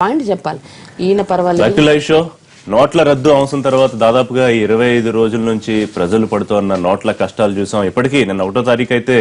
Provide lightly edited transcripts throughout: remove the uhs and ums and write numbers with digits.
Point చెప్పాలి. ఈయన పర్వాలేదు. నోట్ల రద్దు అంశం తర్వాత దాదాపుగా 25 రోజుల నుంచి ప్రజలు పడుతున్న నోట్ల కష్టాలు చూసాం. ఇప్పటికీ నిన్న 1వ తారీఖు అయితే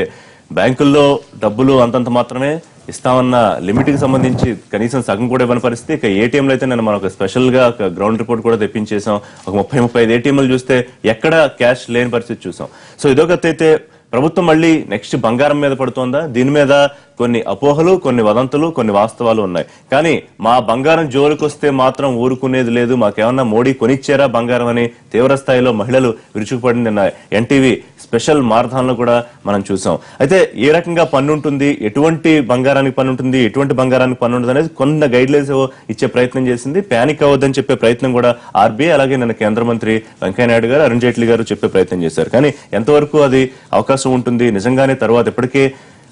బ్యాంకుల్లో డబ్బులు అంతంత మాత్రమే ఇస్తామన్న లిమిట్ కి సంబంధించి కనీసం సగం కూడా ఇవ్వని పరిస్థితి. ఇక ఏటీఎంలు అయితే నేను మనకు స్పెషల్ గా గ్రౌండ్ రిపోర్ట్ కూడా తెప్పించేసాం. ఒక 30-35 ఏటీఎంలు చూస్తే ఎక్కడ క్యాష్ లేని పరిస్థితి చూసాం. సో ఇదొక అయితే ప్రభుత్వం మళ్ళీ నెక్స్ట్ బంగారం మీద పడుతోందా? దీని మీద కొన్ని అపోహలు, కొన్ని వదంతులు, కొన్ని వాస్తవాలు ఉన్నాయి. కానీ మా బంగారం జోలికి వస్తే మాత్రం ఊరుకునేది లేదు, మాకేమన్నా మోడీ కొనిచ్చారా బంగారం అని తీవ్ర స్థాయిలో మహిళలు విరుచుకుపడింది. నిన్న ఎన్టీవీ స్పెషల్ మారథాన్ లో కూడా మనం చూసాం. అయితే ఏ రకంగా పన్ను ఉంటుంది, ఎటువంటి బంగారానికి పన్ను ఉంటుంది, ఎటువంటి బంగారానికి పన్ను ఉంటుంది అనేది కొన్ని గైడ్ లైన్స్ ఇచ్చే ప్రయత్నం చేసింది. ప్యానిక్ అవ్వద్దని చెప్పే ప్రయత్నం కూడా ఆర్బీఐ అలాగే నిన్న కేంద్ర మంత్రి వెంకయ్యనాయుడు గారు, అరుణ్ జైట్లీ గారు చెప్పే ప్రయత్నం చేశారు. కానీ ఎంతవరకు అది అవకాశం ఉంటుంది? నిజంగానే తర్వాత ఇప్పటికే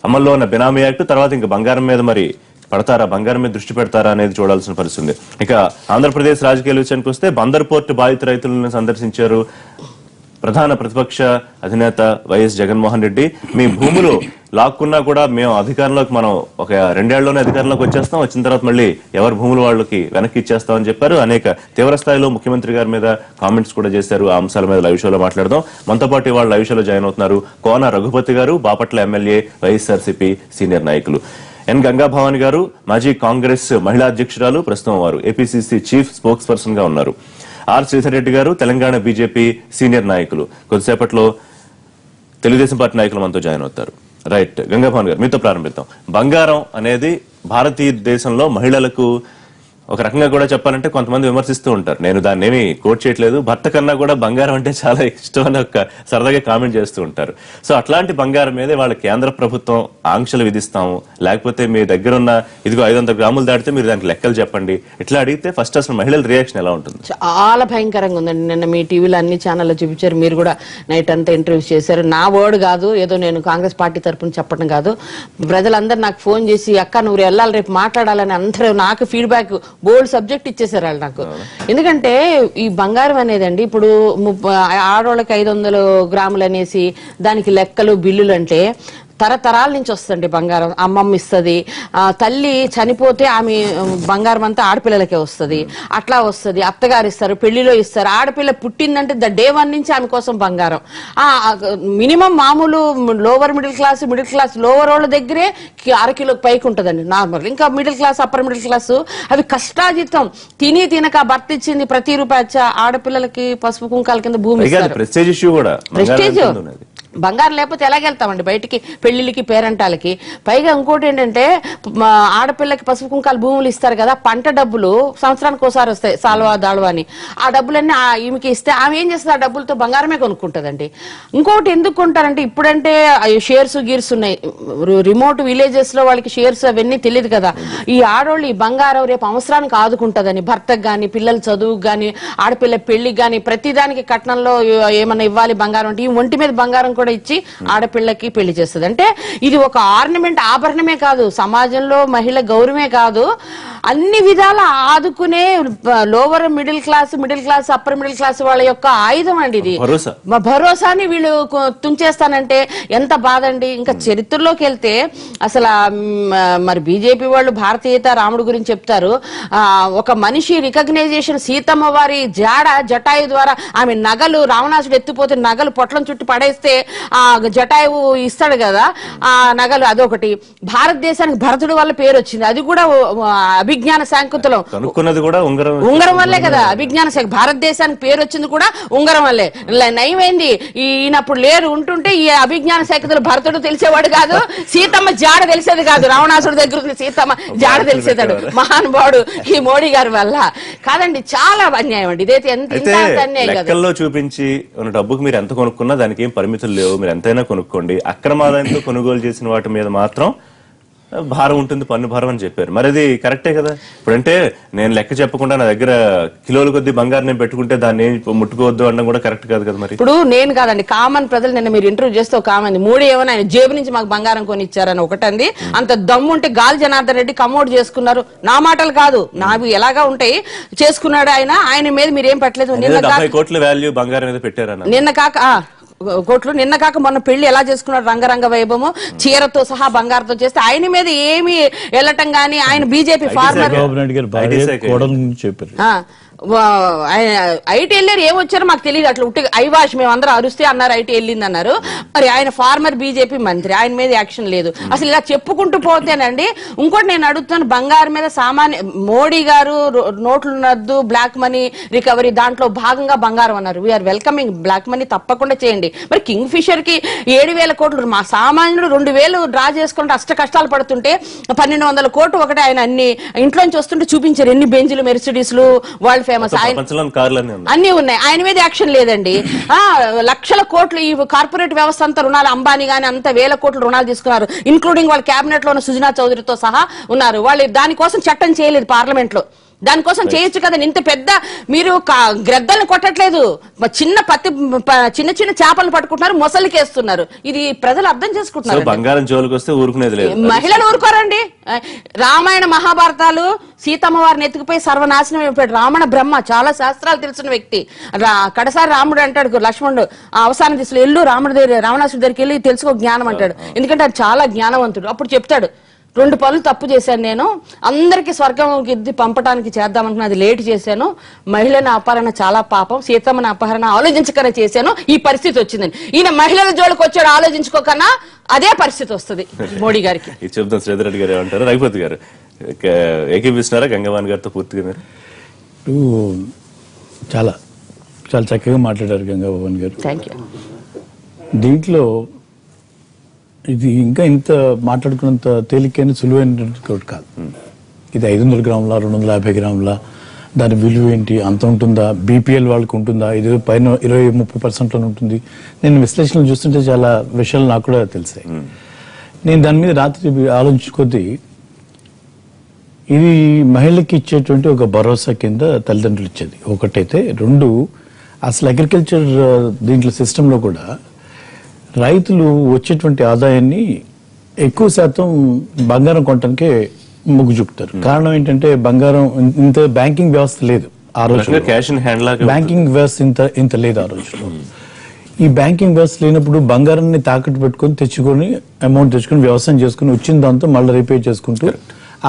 అమల్లో ఉన్న బినామీ యాక్ట్ తర్వాత ఇంకా బంగారం మీద మరి పడతారా, బంగారం మీద దృష్టి పెడతారా అనేది చూడాల్సిన పరిస్థితి. ఇక ఆంధ్రప్రదేశ్ రాజకీయాల విషయానికి వస్తే బందర్ పోర్టు బాధిత రైతులను సందర్శించారు ప్రధాన ప్రతిపక్ష అధినేత వైఎస్ జగన్మోహన్ రెడ్డి. మీ భూములు లాక్కున్నా కూడా మేము అధికారంలోకి మనం ఒక 2 ఏళ్లలోనే అధికారంలోకి వచ్చేస్తాం, వచ్చిన తర్వాత మళ్ళీ ఎవరి భూములు వాళ్ళకి వెనక్కి ఇచ్చేస్తామని చెప్పారు. అనేక తీవ్ర స్థాయిలో ముఖ్యమంత్రి గారి మీద కామెంట్స్ కూడా చేశారు. ఆ అంశాల మీద లైవ్ షోలో మాట్లాడదాం. మనతో పాటు వాళ్ళు లైవ్ షోలో జాయిన్ అవుతున్నారు కోన రఘుపతి గారు, బాపట్ల ఎమ్మెల్యే, వైఎస్ఆర్సీపీ సీనియర్ నాయకులు. ఎన్ గంగాభవాని గారు, మాజీ కాంగ్రెస్ మహిళా అధ్యక్షురాలు, ప్రస్తుతం వారు ఏపీసీసీ చీఫ్ స్పోక్స్ పర్సన్ గా ఉన్నారు. ఆర్ శ్రీధర్ రెడ్డి గారు, తెలంగాణ బీజేపీ సీనియర్ నాయకులు. కొద్దిసేపట్లో తెలుగుదేశం పార్టీ నాయకులు మనతో జాయిన్ అవుతారు. రైట్, గంగాభవన్ గారు మీతో ప్రారంభిద్దాం. బంగారం అనేది భారతీయ దేశంలో మహిళలకు ఒక రకంగా కూడా చెప్పాలంటే కొంతమంది విమర్శిస్తూ ఉంటారు. నేను దాన్ని ఏమి కోట్ చేయట్లేదు. భర్త కన్నా కూడా బంగారం అంటే చాలా ఇష్టం అని ఒక సరదాగా కామెంట్ చేస్తూ ఉంటారు. సో అట్లాంటి బంగారం మీద వాళ్ళ కేంద్ర ప్రభుత్వం ఆంక్షలు విధిస్తాము, లేకపోతే మీ దగ్గర ఉన్న ఇదిగో 500 గ్రాములు దాటితే మీరు దానికి లెక్కలు చెప్పండి, ఇట్లా అడిగితే ఫస్ట్ అసలు మహిళల రియాక్షన్ ఎలా ఉంటుంది? చాలా భయంకరంగా ఉందండి. నిన్న మీ టీవీలో అన్ని ఛానల్లో చూపించారు, మీరు కూడా నైట్ అంతా ఇంటర్వ్యూస్ చేశారు. నా వర్డ్ కాదు, ఏదో నేను కాంగ్రెస్ పార్టీ తరఫున చెప్పడం కాదు. ప్రజలందరూ నాకు ఫోన్ చేసి అక్క నువ్వు వెళ్ళాలి, రేపు మాట్లాడాలని అందరూ నాకు ఫీడ్బ్యాక్ బోల్డ్ సబ్జెక్ట్ ఇచ్చేసారు వాళ్ళు నాకు. ఎందుకంటే ఈ బంగారం అనేదండి ఇప్పుడు ఆడవాళ్ళకి 500 గ్రాములు అనేసి దానికి లెక్కలు బిల్లులు అంటే తరతరాల నుంచి వస్తుంది బంగారం. అమ్మమ్మ ఇస్తుంది, తల్లి చనిపోతే ఆమె బంగారం అంతా ఆడపిల్లలకే వస్తుంది, అట్లా వస్తుంది. అత్తగారు ఇస్తారు, పెళ్లిలో ఇస్తారు. ఆడపిల్ల పుట్టిందంటే డే 1 నుంచి ఆమె కోసం బంగారం. మినిమం మామూలు లోవర్ మిడిల్ క్లాస్ లోవర్ వాళ్ళ దగ్గరే 1/2 కిలోకి పైకి ఉంటుందండి నార్మల్. ఇంకా middle class, upper middle class అవి కష్టాజితం తినక భర్త ఇచ్చింది ప్రతి రూపాయి ఆడపిల్లలకి పసుపు కుంకాల కింద భూమి ఇస్తారు. ప్రెస్టేజ్ బంగారం లేకపోతే ఎలాగెళ్తామండి బయటికి పెళ్లిళ్ళకి, పేరంటాలకి. పైగా ఇంకోటి ఏంటంటే ఆడపిల్లకి పసుపు కుంకాలు భూములు ఇస్తారు కదా, పంట డబ్బులు సంవత్సరానికి ఒకసారి వస్తాయి, సాల్వా దాడువా అని. ఆ డబ్బులన్నీ ఈమెకి ఇస్తే ఆమె ఏం చేస్తుంది, ఆ డబ్బులతో బంగారమే కొనుక్కుంటదండి. ఇంకోటి ఎందుకు కొంటారంటే ఇప్పుడంటే షేర్స్ గీర్స్ ఉన్నాయి, రిమోట్ విలేజెస్ లో వాళ్ళకి షేర్స్ అవన్నీ తెలియదు కదా. ఈ ఆడోళ్ళు ఈ బంగారం రేపు అవసరానికి ఆదుకుంటదని, భర్తకు గాని, పిల్లల చదువుకు గాని, ఆడపిల్ల పెళ్లికి గాని, ప్రతిదానికి కట్నంలో ఏమన్నా ఇవ్వాలి బంగారం అంటే ఈ ఒంటి మీద బంగారం కూడా ఇచ్చి ఆడపిల్లకి పెళ్లి చేస్తుంది. అంటే ఇది ఒక ఆర్నమెంట్, ఆభరణమే కాదు, సమాజంలో మహిళ గౌరవమే కాదు, అన్ని విధాల ఆదుకునే lower middle class, upper middle class వాళ్ళ యొక్క ఆయుధం అండి ఇది. భరోసాని వీళ్ళు తుంచేస్తానంటే ఎంత బాధ అండి. ఇంకా చరిత్రలోకి వెళ్తే అసలు మరి బీజేపీ వాళ్ళు భారతీయత రాముడు గురించి చెప్తారు. ఒక మనిషి రికగ్నైజేషన్ సీతమ్మ వారి జటాయు ద్వారా ఆమె నగలు రావణాసుడు ఎత్తిపోతే నగలు పొట్లం చుట్టూ పడేస్తే ఆ జటాయువు ఇస్తాడు కదా ఆ నగలు, అదొకటి. భారతదేశానికి భరతుడు వల్ల పేరు వచ్చింది, అది కూడా అభిజ్ఞాన శాంకుతలం ఉంగరం వల్లే కదా. అభిజ్ఞాన భారతదేశానికి పేరు వచ్చింది కూడా ఉంగరం వల్లే. నయమైంది ఈయనప్పుడు లేరు, ఉంటుంటే ఈ అభిజ్ఞాన శాంకుతలు భరతుడు తెలిసేవాడు కాదు, సీతమ్మ జాడ తెలిసేది కాదు. రావణాసుడు దగ్గర సీతమ్మ జాడ తెలిసేదాడు మహానుభావుడు ఈ మోడీ గారి వల్ల. కాదండి, చాలా అన్యాయం అండి ఇదైతే. ఎంత అన్యాయం లెక్కల్లో చూపించి డబ్బుకు మీరు ఎంత కొనుక్కున్నా దానికి ఏం పరిమితులు లేవు, మీరు ఎంతైనా కొనుక్కోండి. అక్రమాదాయంతో కొనుగోలు చేసిన వాటి మీద మాత్రం భారం ఉంటుంది, పన్ను భారం అని చెప్పారు. మరి అది కరెక్టే కదా. ఇప్పుడంటే నేను లెక్క చెప్పకుండా నా దగ్గర కిలోల కొద్ది బంగారం నేను పెట్టుకుంటే దాన్ని ముట్టుకోవద్దు అనడం కూడా కరెక్ట్ కాదు కదా. మరి ఇప్పుడు నేను కాదండి, కామన్ ప్రజలు నిన్న మీరు ఇంటర్వ్యూ చేస్తే ఒక కామంది మూడు ఏమన్నా ఆయన జేబు నుంచి మాకు బంగారం కొని ఇచ్చారని ఒకటంది. అంత దమ్ము ఉంటే గాలి జనార్దన్ రెడ్డి కమోడ్ చేసుకున్నారు, నా మాటలు కాదు నావి ఎలాగా ఉంటాయి చేసుకున్నాడు ఆయన. ఆయన మీద మీరు ఏం పెట్టలేదు. 70 కోట్ల వాల్యూ బంగారం మీద పెట్టారన్న నిన్న కాక కోట్లు. నిన్న కాక మొన్న పెళ్లి ఎలా చేసుకున్నారు, రంగరంగ వైభవము, చీరతో సహా బంగారంతో చేస్తే ఆయన మీద ఏమి వెళ్ళటం గానీ, ఆయన బీజేపీ ఫార్మర్ ఐటీ వెళ్ళారు, ఏమొచ్చారో మాకు తెలియదు. అట్లా ఉట్టి ఐవాష్ మేము అందరూ అరుస్తే అన్నారు ఐటీ వెళ్ళింది అన్నారు. మరి ఆయన ఫార్మర్ బీజేపీ మంత్రి, ఆయన మీద యాక్షన్ లేదు. అసలు ఇలా చెప్పుకుంటూ పోతేనండి. ఇంకోటి నేను అడుగుతాను, బంగారం మీద సామాన్య మోడీ గారు నోట్లు నద్దు, బ్లాక్ మనీ రికవరీ దాంట్లో భాగంగా బంగారం అన్నారు. వీఆర్ వెల్కమింగ్ బ్లాక్ మనీ తప్పకుండా చేయండి. మరి కింగ్ ఫిషర్ కి 7,000 కోట్లు, మా సామాన్యుడు 2,000 డ్రా చేసుకుంటే అష్ట కష్టాలు పడుతుంటే 1,200 కోట్లు ఒకటి ఆయన అన్ని ఇంట్లోంచి వస్తుంటే చూపించారు. ఎన్ని బెంజులు, మెర్సిడీస్లు, వరల్డ్ ఫేమస్ అన్ని ఉన్నాయి. ఆయన మీద యాక్షన్ లేదండి. లక్షల కోట్లు ఈ కార్పొరేట్ వ్యవస్థ అంతా రుణాలు, అంబానీ గానీ అంత 1,000 కోట్లు రుణాలు తీసుకున్నారు. ఇన్క్లూడింగ్ వాళ్ళ కేబినెట్ లో ఉన్న సుజనా చౌదరితో సహా ఉన్నారు. వాళ్ళు దానికోసం చట్టం చేయలేదు పార్లమెంట్ లో. దానికోసం చేయొచ్చు కదా. ఇంత పెద్ద మీరు గ్రద్దల్ని కొట్టట్లేదు, చిన్న చిన్న చేపలు పట్టుకుంటున్నారు, మొసలికి వేస్తున్నారు. ఇది ప్రజలు అర్థం చేసుకుంటున్నారు. బంగారం జోలికి వస్తే ఊరుకునేది లేదు. మహిళలు ఊరుకోరండి. రామాయణ మహాభారతాలు సీతమ్మ వారిని ఎత్తుకుపోయి సర్వనాశనం అయిపోయాడు. రావణ బ్రహ్మ, చాలా శాస్త్రాలు తెలిసిన వ్యక్తి. కడసారి రాముడు అంటాడు లక్ష్మణుడు అవసాన దిశలో ఎల్లు రాముడి దగ్గర, రావణాసుడి దగ్గరికి వెళ్ళి తెలుసుకో జ్ఞానం అంటాడు. ఎందుకంటే అది చాలా జ్ఞానవంతుడు. అప్పుడు చెప్తాడు, 2 పనులు తప్పు చేశాను నేను, అందరికి స్వర్గం గిద్ది పంపడానికి చేద్దామనుకున్నా, అది లేట్ చేశాను. మహిళల అపహరణ చాలా పాపం, సీతమ్మని అపహరణ ఆలోచించకనే చేశాను, ఈ పరిస్థితి వచ్చిందని. ఈయన మహిళల జోలికి వచ్చాడు ఆలోచించుకోకన్నా, అదే పరిస్థితి వస్తుంది మోడీ గారికి. ఇది చెప్తాం. శ్రీధర్ రెడ్డి గారు ఏమంటారు? రఘుపతి గారు ఏకీపిస్తున్నారా గంగవాణి గారితో పూర్తిగా? చాలా చాలా చక్కగా మాట్లాడారు గంగాభవన్ గారు. Thank you. దీంట్లో ఇది ఇంకా ఇంత మాట్లాడుకున్నంత తేలికైన సులువైనటువంటి కాదు. ఇది 500 గ్రాముల 250 గ్రాముల దాని విలువ ఏంటి, అంత ఉంటుందా, బీపీఎల్ వాళ్ళకి ఉంటుందా, ఇది పైన 20-30% ఉంటుంది. నేను విశ్లేషణలు చూస్తుంటే చాలా విషయాలు నాకు కూడా తెలిసాయి. నేను దాని మీద రాత్రి ఆలోచించుకొద్దీ ఇది మహిళకి ఇచ్చేటువంటి ఒక భరోసా కింద తల్లిదండ్రులు ఇచ్చేది ఒకటైతే. 2 అసలు అగ్రికల్చర్ దీంట్లో సిస్టంలో కూడా రైతులు వచ్చేటువంటి ఆదాయాన్ని ఎక్కువ శాతం బంగారం కొనడానికే మొగ్గు చూపుతారు. కారణం ఏంటంటే బంగారం ఇంత బ్యాంకింగ్ వ్యవస్థ లేదు ఆ రోజుల్లో. బ్యాంకింగ్ వ్యవస్థ ఇంత లేదు ఆ రోజుల్లో. ఈ బ్యాంకింగ్ వ్యవస్థ లేనప్పుడు బంగారాన్ని తాకట్టు పెట్టుకుని తెచ్చుకొని అమౌంట్ తెచ్చుకుని వ్యవసాయం చేసుకుని వచ్చిన దాంతో మళ్ళీ రిపే చేసుకుంటూ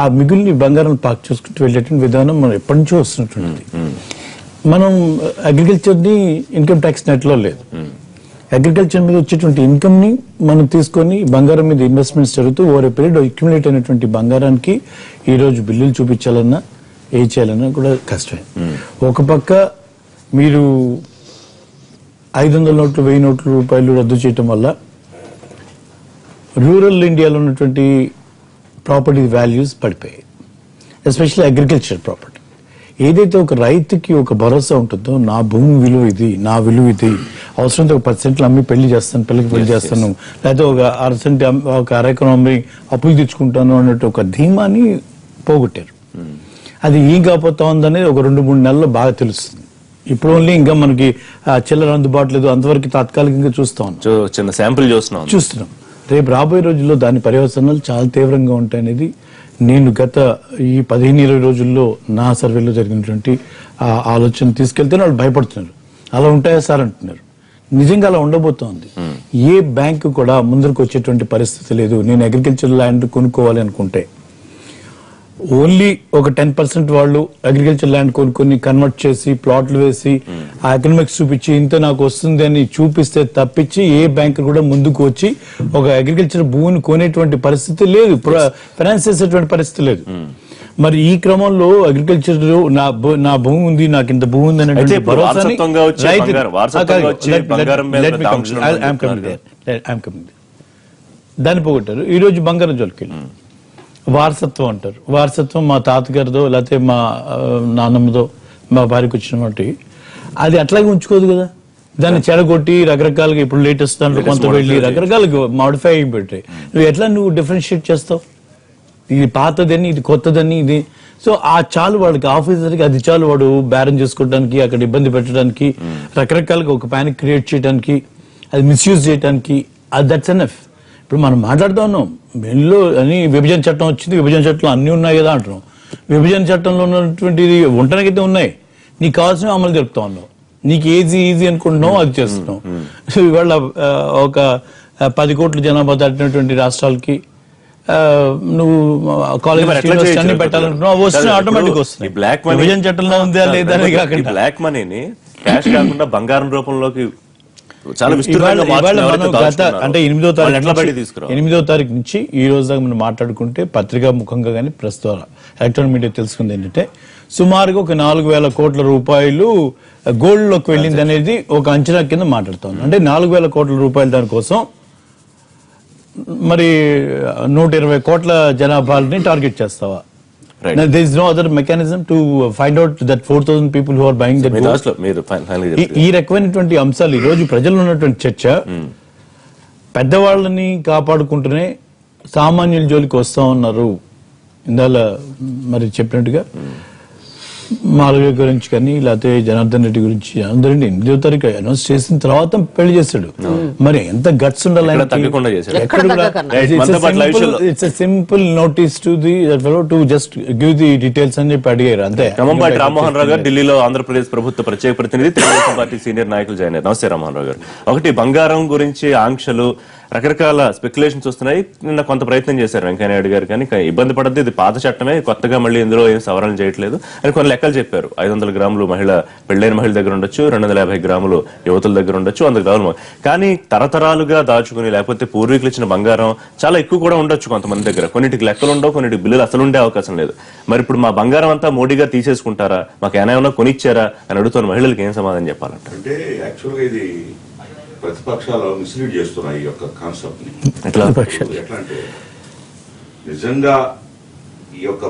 ఆ మిగుల్ని బంగారం పాక్ చేసుకుంటూ వెళ్ళేటువంటి విధానం మనం ఎప్పటి నుంచో వస్తున్నటువంటిది. మనం అగ్రికల్చర్ ని ఇన్కమ్ ట్యాక్స్ నెట్ లో లేదు. అగ్రికల్చర్ మీద వచ్చేటువంటి ఇన్కమ్ ని మనం తీసుకొని బంగారం మీద ఇన్వెస్ట్మెంట్స్ జరుగుతూ ఓవర్ ఏ పీరియడ్ అక్యుములేట్ అయినటువంటి బంగారానికి ఈ రోజు బిల్లులు చూపించాలన్నా ఏ చేయాలన్నా కూడా కష్టమే. ఒక పక్క మీరు 500 నోట్లు 1000 నోట్ల రూపాయలు రద్దు చేయటం వల్ల రూరల్ ఇండియాలో ఉన్నటువంటి ప్రాపర్టీ వాల్యూస్ పడిపోయాయి, ఎస్పెషల్లీ అగ్రికల్చర్ ప్రాపర్టీ. ఏదైతే ఒక రైతుకి ఒక భరోసా ఉంటుందో, నా భూమి విలువ ఇది, నా విలువ ఇది, అవసరంతో ఒక 10 సెంట్లు అమ్మి పెళ్లి చేస్తాను, పిల్లకి పెళ్లి చేస్తాను, లేకపోతే ఒక 1/2 సెంట్ ఒక అరెకరం అమ్మి అప్పులు తెచ్చుకుంటాను అన్నట్టు ఒక ధీమాని పోగొట్టారు. అది ఏం కాకపోతా ఉందనేది ఒక 2-3 నెలల్లో బాగా తెలుస్తుంది. ఇప్పుడు ఓన్లీ ఇంకా మనకి చిల్లర అందుబాటు లేదు, అంతవరకు తాత్కాలికంగా చూస్తున్నాం. రేపు రాబోయే రోజుల్లో దాని పర్యవసనాలు చాలా తీవ్రంగా ఉంటాయనేది నేను గత ఈ 15-20 రోజుల్లో నా సర్వేలో జరిగినటువంటి ఆలోచన తీసుకెళ్తే వాళ్ళు భయపడుతున్నారు. అలా ఉంటాయా సార్ అంటున్నారు. నిజంగా అలా ఉండబోతోంది. ఏ బ్యాంకు కూడా ముందరకు వచ్చేటువంటి పరిస్థితి లేదు. నేను అగ్రికల్చర్ ల్యాండ్ కొనుక్కోవాలి అనుకుంటే ఓన్లీ ఒక 10% వాళ్ళు అగ్రికల్చర్ ల్యాండ్ కొనుక్కొని కన్వర్ట్ చేసి ప్లాట్లు వేసి ఆ ఎకనామిక్స్ చూపించి ఇంత నాకు వస్తుంది అని చూపిస్తే తప్పించి ఏ బ్యాంక్ కూడా ముందుకు వచ్చి ఒక అగ్రికల్చర్ భూమిని కొనేటువంటి పరిస్థితి లేదు, ఫైనాన్స్ చేసేటువంటి పరిస్థితి లేదు. మరి ఈ క్రమంలో అగ్రికల్చర్ నా భూమి ఉంది, నాకు ఇంత భూమి ఉంది అనేటువంటి భరోసాని దాన్ని పోగొట్టారు. ఈ రోజు బంగారం జోలికి వారసత్వం అంటారు. వారసత్వం మా తాతగారిదో లేకపోతే మా నాన్నమ్మదో మా భార్యకు వచ్చినటువంటి అది అట్లాగే ఉంచుకోదు కదా. దాన్ని చెడగొట్టి రకరకాలుగా ఇప్పుడు లేటెస్ట్ దాంట్లో కొంత వెళ్ళి రకరకాలుగా మాడిఫై అయి పెట్టాయి. నువ్వు డిఫరెన్షియేట్ చేస్తావు, ఇది పాతదని ఇది కొత్తదని ఇది. సో ఆ చాలు వాడికి ఆఫీసర్కి అది చాలు, వాడు బేరం చేసుకోవడానికి అక్కడ ఇబ్బంది పెట్టడానికి రకరకాలుగా ఒక ప్యానిక్ క్రియేట్ చేయడానికి అది మిస్యూజ్ చేయడానికి దట్స్ ఎనఫ్. ఇప్పుడు మనం మాట్లాడుతూ ఉన్నాం మెయిన్లో అని విభజన చట్టం వచ్చింది, విభజన చట్టంలో అన్ని ఉన్నాయి కదా అంటున్నాం. విభజన చట్టంలో ఉన్నటువంటిది ఉండటానికైతే ఉన్నాయి, నీకు కావాల్సినవి అమలు జరుపుతా ఉన్నావు. నీకు ఈజీ అనుకుంటున్నావు అది చేస్తున్నావు. ఇవాళ ఒక 10 కోట్ల జనాభా దాటినటువంటి రాష్ట్రాలకి నువ్వు కాలేజ్ అన్ని పెట్టాలనుకున్నావు, వస్తున్నాయి ఆటోమేటిక్ వస్తున్నాయి. బ్లాక్ మనీ విభజన చట్టంలో ఉందా లేదా కాకుండా బ్లాక్ మనీని క్యాష్ కాకుండా బంగారం రూపంలోకి చాలా అంటే 8వ తారీఖు నుంచి ఈ రోజు దాకా మనం మాట్లాడుకుంటే పత్రికా ముఖంగా కానీ ప్రెస్ ద్వారా ఎలక్ట్రానిక్ మీడియా తెలుసుకుంది ఏంటంటే సుమారుగా ఒక 4,000 కోట్ల రూపాయలు గోల్డ్ లోకి వెళ్ళింది అనేది ఒక అంచనా కింద మాట్లాడుతాం. అంటే 4,000 కోట్ల రూపాయలు దానికోసం మరి 120 కోట్ల జనాభాని టార్గెట్ చేస్తావా? There is no other mechanism to find out that 4,000 people who are buying that gold. ఈ రకమైనటువంటి అంశాలు ఈ రోజు ప్రజల్లో ఉన్నటువంటి చర్చ పెద్దవాళ్ళని కాపాడుకుంటూనే సామాన్యుల జోలికి వస్తా ఉన్నారు. ఇందాల మరి చెప్పినట్టుగా మాలవ్య గురించి కానీ లేకపోతే జనార్దన్ రెడ్డి గురించి, జనార్దన్ రెడ్డి 8వ తారీఖు అనౌన్స్ చేసిన తర్వాత పెళ్లి చేశాడు. మరి ఎంత గట్స్ ఉండాలి? It's simple notice to the to just give the details అని చెప్పి అడిగారు అంతే. ఖమ్మంపాటి రామ్మోహన్ రావు గారు ఢిల్లీలో ఆంధ్రప్రదేశ్ ప్రభుత్వ ప్రత్యేక ప్రతినిధి, తెలుగుదేశం పార్టీ సీనియర్ నాయకులు జాయిన్ అయ్యారు. నమస్తే రామ్మోహన్ రావు గారు. ఒకటి, బంగారం గురించి ఆంక్షలు, రకరకాల స్పెక్యులేషన్స్ వస్తున్నాయి. నిన్న కొంత ప్రయత్నం చేశారు వెంకయ్యనాయుడు గారు, కానీ ఇబ్బంది పడద్దు, ఇది పాత చట్టమే, కొత్తగా మళ్ళీ ఇందులో ఏం సవరణ చేయట్లేదు అని కొన్ని లెక్కలు చెప్పారు. 500 గ్రాములు పెళ్లైన మహిళ దగ్గర ఉండొచ్చు, 250 గ్రాములు యువతుల దగ్గర ఉండొచ్చు, 100 గ్రాములు. కానీ తరతరాలుగా దాచుకుని లేకపోతే పూర్వీకులు ఇచ్చిన బంగారం చాలా ఎక్కువ కూడా ఉండొచ్చు కొంతమంది దగ్గర. కొన్నిటికి లెక్కలు ఉండవు, కొన్నిటికి బిల్లులు అసలు ఉండే అవకాశం లేదు. మరి ఇప్పుడు మా బంగారం అంతా మోడీ గారు తీసేసుకుంటారా, మాకు ఏమైనా కొనిచ్చారా అని అడుగుతున్న మహిళలకు ఏం సమాధానం చెప్పాలంట? అంటే యాక్చువల్గా ఇది ప్రతిపక్షాలు మిస్లీడ్ చేస్తున్నాయి ఈ యొక్క కాన్సెప్ట్ ని. ఎట్లా అంటే నిజంగా ఈ యొక్క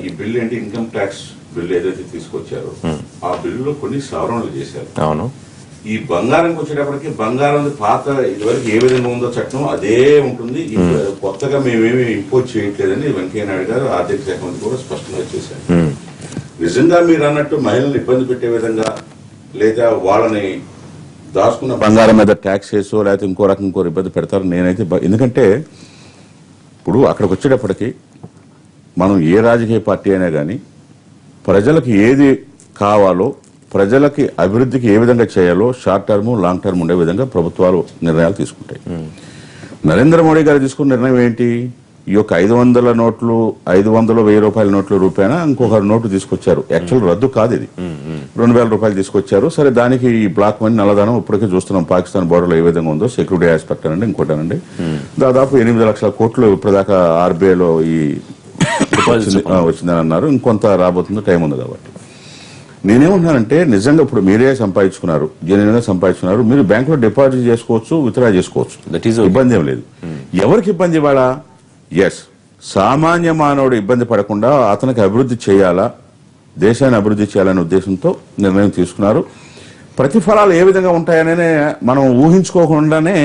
ఈ బిల్ ఏంటి, ఇన్కమ్ ట్యాక్స్ బిల్ ఏదైతే తీసుకొచ్చారో ఆ బిల్లులో కొన్ని సవరణలు చేశారు. అవును. ఈ బంగారంకి వచ్చేటప్పటికి బంగారం పాత ఇదివరకు ఏ విధంగా ఉందో చట్టం అదే ఉంటుంది. కొత్తగా మేమేమి ఇంపోజ్ చేయట్లేదని వెంకయ్యనాయుడు గారు ఆర్థిక శాఖ మంత్రి కూడా స్పష్టంగా చేశారు. నిజంగా మీరు అన్నట్టు మహిళలను ఇబ్బంది పెట్టే విధంగా లేదా వాళ్ళని దాచుకున్న బంగారం మీద ట్యాక్స్ వేసో లేకపోతే ఇంకో రకం ఇంకో ఇబ్బంది పెడతారు నేనైతే. ఎందుకంటే ఇప్పుడు అక్కడికి వచ్చేటప్పటికి మనం ఏ రాజకీయ పార్టీ అయినా కానీ ప్రజలకు ఏది కావాలో, ప్రజలకి అభివృద్ధికి ఏ విధంగా చేయాలో షార్ట్ టర్మ్ లాంగ్ టర్మ్ ఉండే విధంగా ప్రభుత్వాలు నిర్ణయాలు తీసుకుంటాయి. నరేంద్ర మోడీ గారు తీసుకున్న నిర్ణయం ఏంటి? ఈ యొక్క 500 నోట్లు, 500, 1000 రూపాయల నోట్ల రూపాయన ఇంకొక నోటు తీసుకొచ్చారు. యాక్చువల్ రద్దు కాదు ఇది, 2000 రూపాయలు తీసుకొచ్చారు. సరే, దానికి ఈ బ్లాక్ మనీ నల్లధనం ఇప్పటికే చూస్తున్నాం పాకిస్తాన్ బోర్డర్లో ఏ విధంగా ఉందో. సెక్యూరిటీ ఆస్పెక్ట్ అనండి, ఇంకోటనండి. దాదాపు 8 లక్షల కోట్లు ఇప్పటిదాకా ఆర్బీఐలో ఈ వచ్చిందని అన్నారు. ఇంకొంత రాబోతుందో, టైం ఉంది కాబట్టి. నేనేమంటున్నానంటే నిజంగా ఇప్పుడు మీరే సంపాదించుకున్నారు, జెన్యున్ గా సంపాదించుకున్నారు, మీరు బ్యాంకులో డిపాజిట్ చేసుకోవచ్చు, విత్డ్రా చేసుకోవచ్చు, ఇబ్బంది ఏం లేదు. ఎవరికి ఇబ్బంది ఇవాళ? ఎస్, సామాన్య మానవుడు ఇబ్బంది పడకుండా అతనికి అభివృద్ధి చేయాలా, దేశాన్ని అభివృద్ధి చేయాలనే ఉద్దేశంతో నిర్ణయం తీసుకున్నారు. ప్రతిఫలాలు ఏ విధంగా ఉంటాయనే మనం ఊహించుకోకుండానే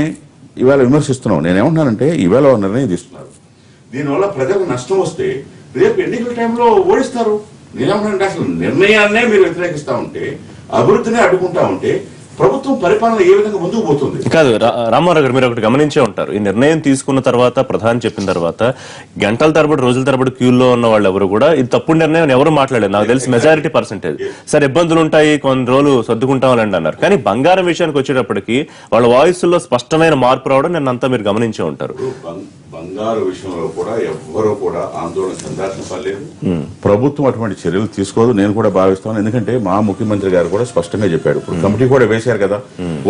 ఇవాళ విమర్శిస్తున్నాం. నేనేమంటున్నానంటే ఇవాళ నిర్ణయం తీసుకున్నారు, దీనివల్ల ప్రజలకు నష్టం వస్తే రేపు ఎన్నికల టైంలో ఓడిస్తారు. నేనేమంటానంటే అసలు నిర్ణయాన్నే మీరు వ్యతిరేకిస్తా ఉంటే, అభివృద్ధిని అడ్డుకుంటా ఉంటే ప్రభుత్వం పరిపాలన ఏ విధంగా ముందుకు పోతుంది? కాదు రామారావు గారు, మీరు ఒకటి గమనించే ఉంటారు, ఈ నిర్ణయం తీసుకున్న తర్వాత ప్రధాని చెప్పిన తర్వాత గంటల తరబడి రోజుల తరబడి క్యూల్లో ఉన్న వాళ్ళు ఎవరు కూడా ఇది తప్పుడు నిర్ణయం ఎవరు మాట్లాడారు. నాకు తెలిసి మెజారిటీ పర్సెంటేజ్ సరే ఇబ్బందులు ఉంటాయి, కొన్ని రోజులు సర్దుకుంటామని అన్నారు. కానీ బంగారం విషయానికి వచ్చేటప్పటికి వాళ్ళ వాయిస్ లో స్పష్టమైన మార్పు రావడం నిన్నంతా మీరు గమనించే ఉంటారు. బంగారు విషయంలో కూడా ఎవ్వరూ కూడా ఆందోళన చెందాల్సిన పర్లేదు. ప్రభుత్వం అటువంటి చర్యలు తీసుకోదు నేను కూడా భావిస్తాను. ఎందుకంటే మా ముఖ్యమంత్రి గారు కూడా స్పష్టంగా చెప్పాడు. ఇప్పుడు కమిటీ కూడా వేశారు కదా,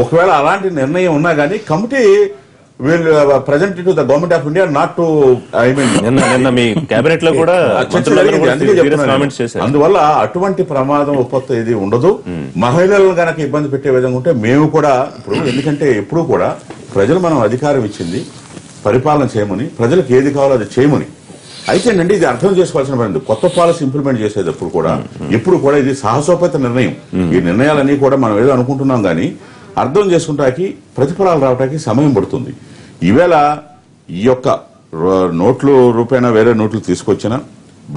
ఒకవేళ అలాంటి నిర్ణయం ఉన్నా కానీ committee will present it to the government of India, not to, I mean, నిన్న మీ కేబినెట్ లో కూడా అందువల్ల అటువంటి ప్రమాదం ఉపత్తి ఇది ఉండదు. మహిళలను గనక ఇబ్బంది పెట్టే విధంగా ఉంటే మేము కూడా ఇప్పుడు, ఎందుకంటే ఎప్పుడు కూడా ప్రజలు మనం అధికారం ఇచ్చింది పరిపాలన చేయమని, ప్రజలకు ఏది కావాలో అది చేయమని. అయితేనండి ఇది అర్థం చేసుకోవాల్సిన పని, కొత్త పాలసీ ఇంప్లిమెంట్ చేసేటప్పుడు కూడా ఎప్పుడు కూడా ఇది సాహసోపేత నిర్ణయం. ఈ నిర్ణయాలన్నీ కూడా మనం ఏదో అనుకుంటున్నాం కానీ అర్థం చేసుకుంటానికి ప్రతిఫలాలు రావడానికి సమయం పడుతుంది. ఈవేళ ఈ యొక్క నోట్లు రూపాయన వేరే నోట్లు తీసుకొచ్చినా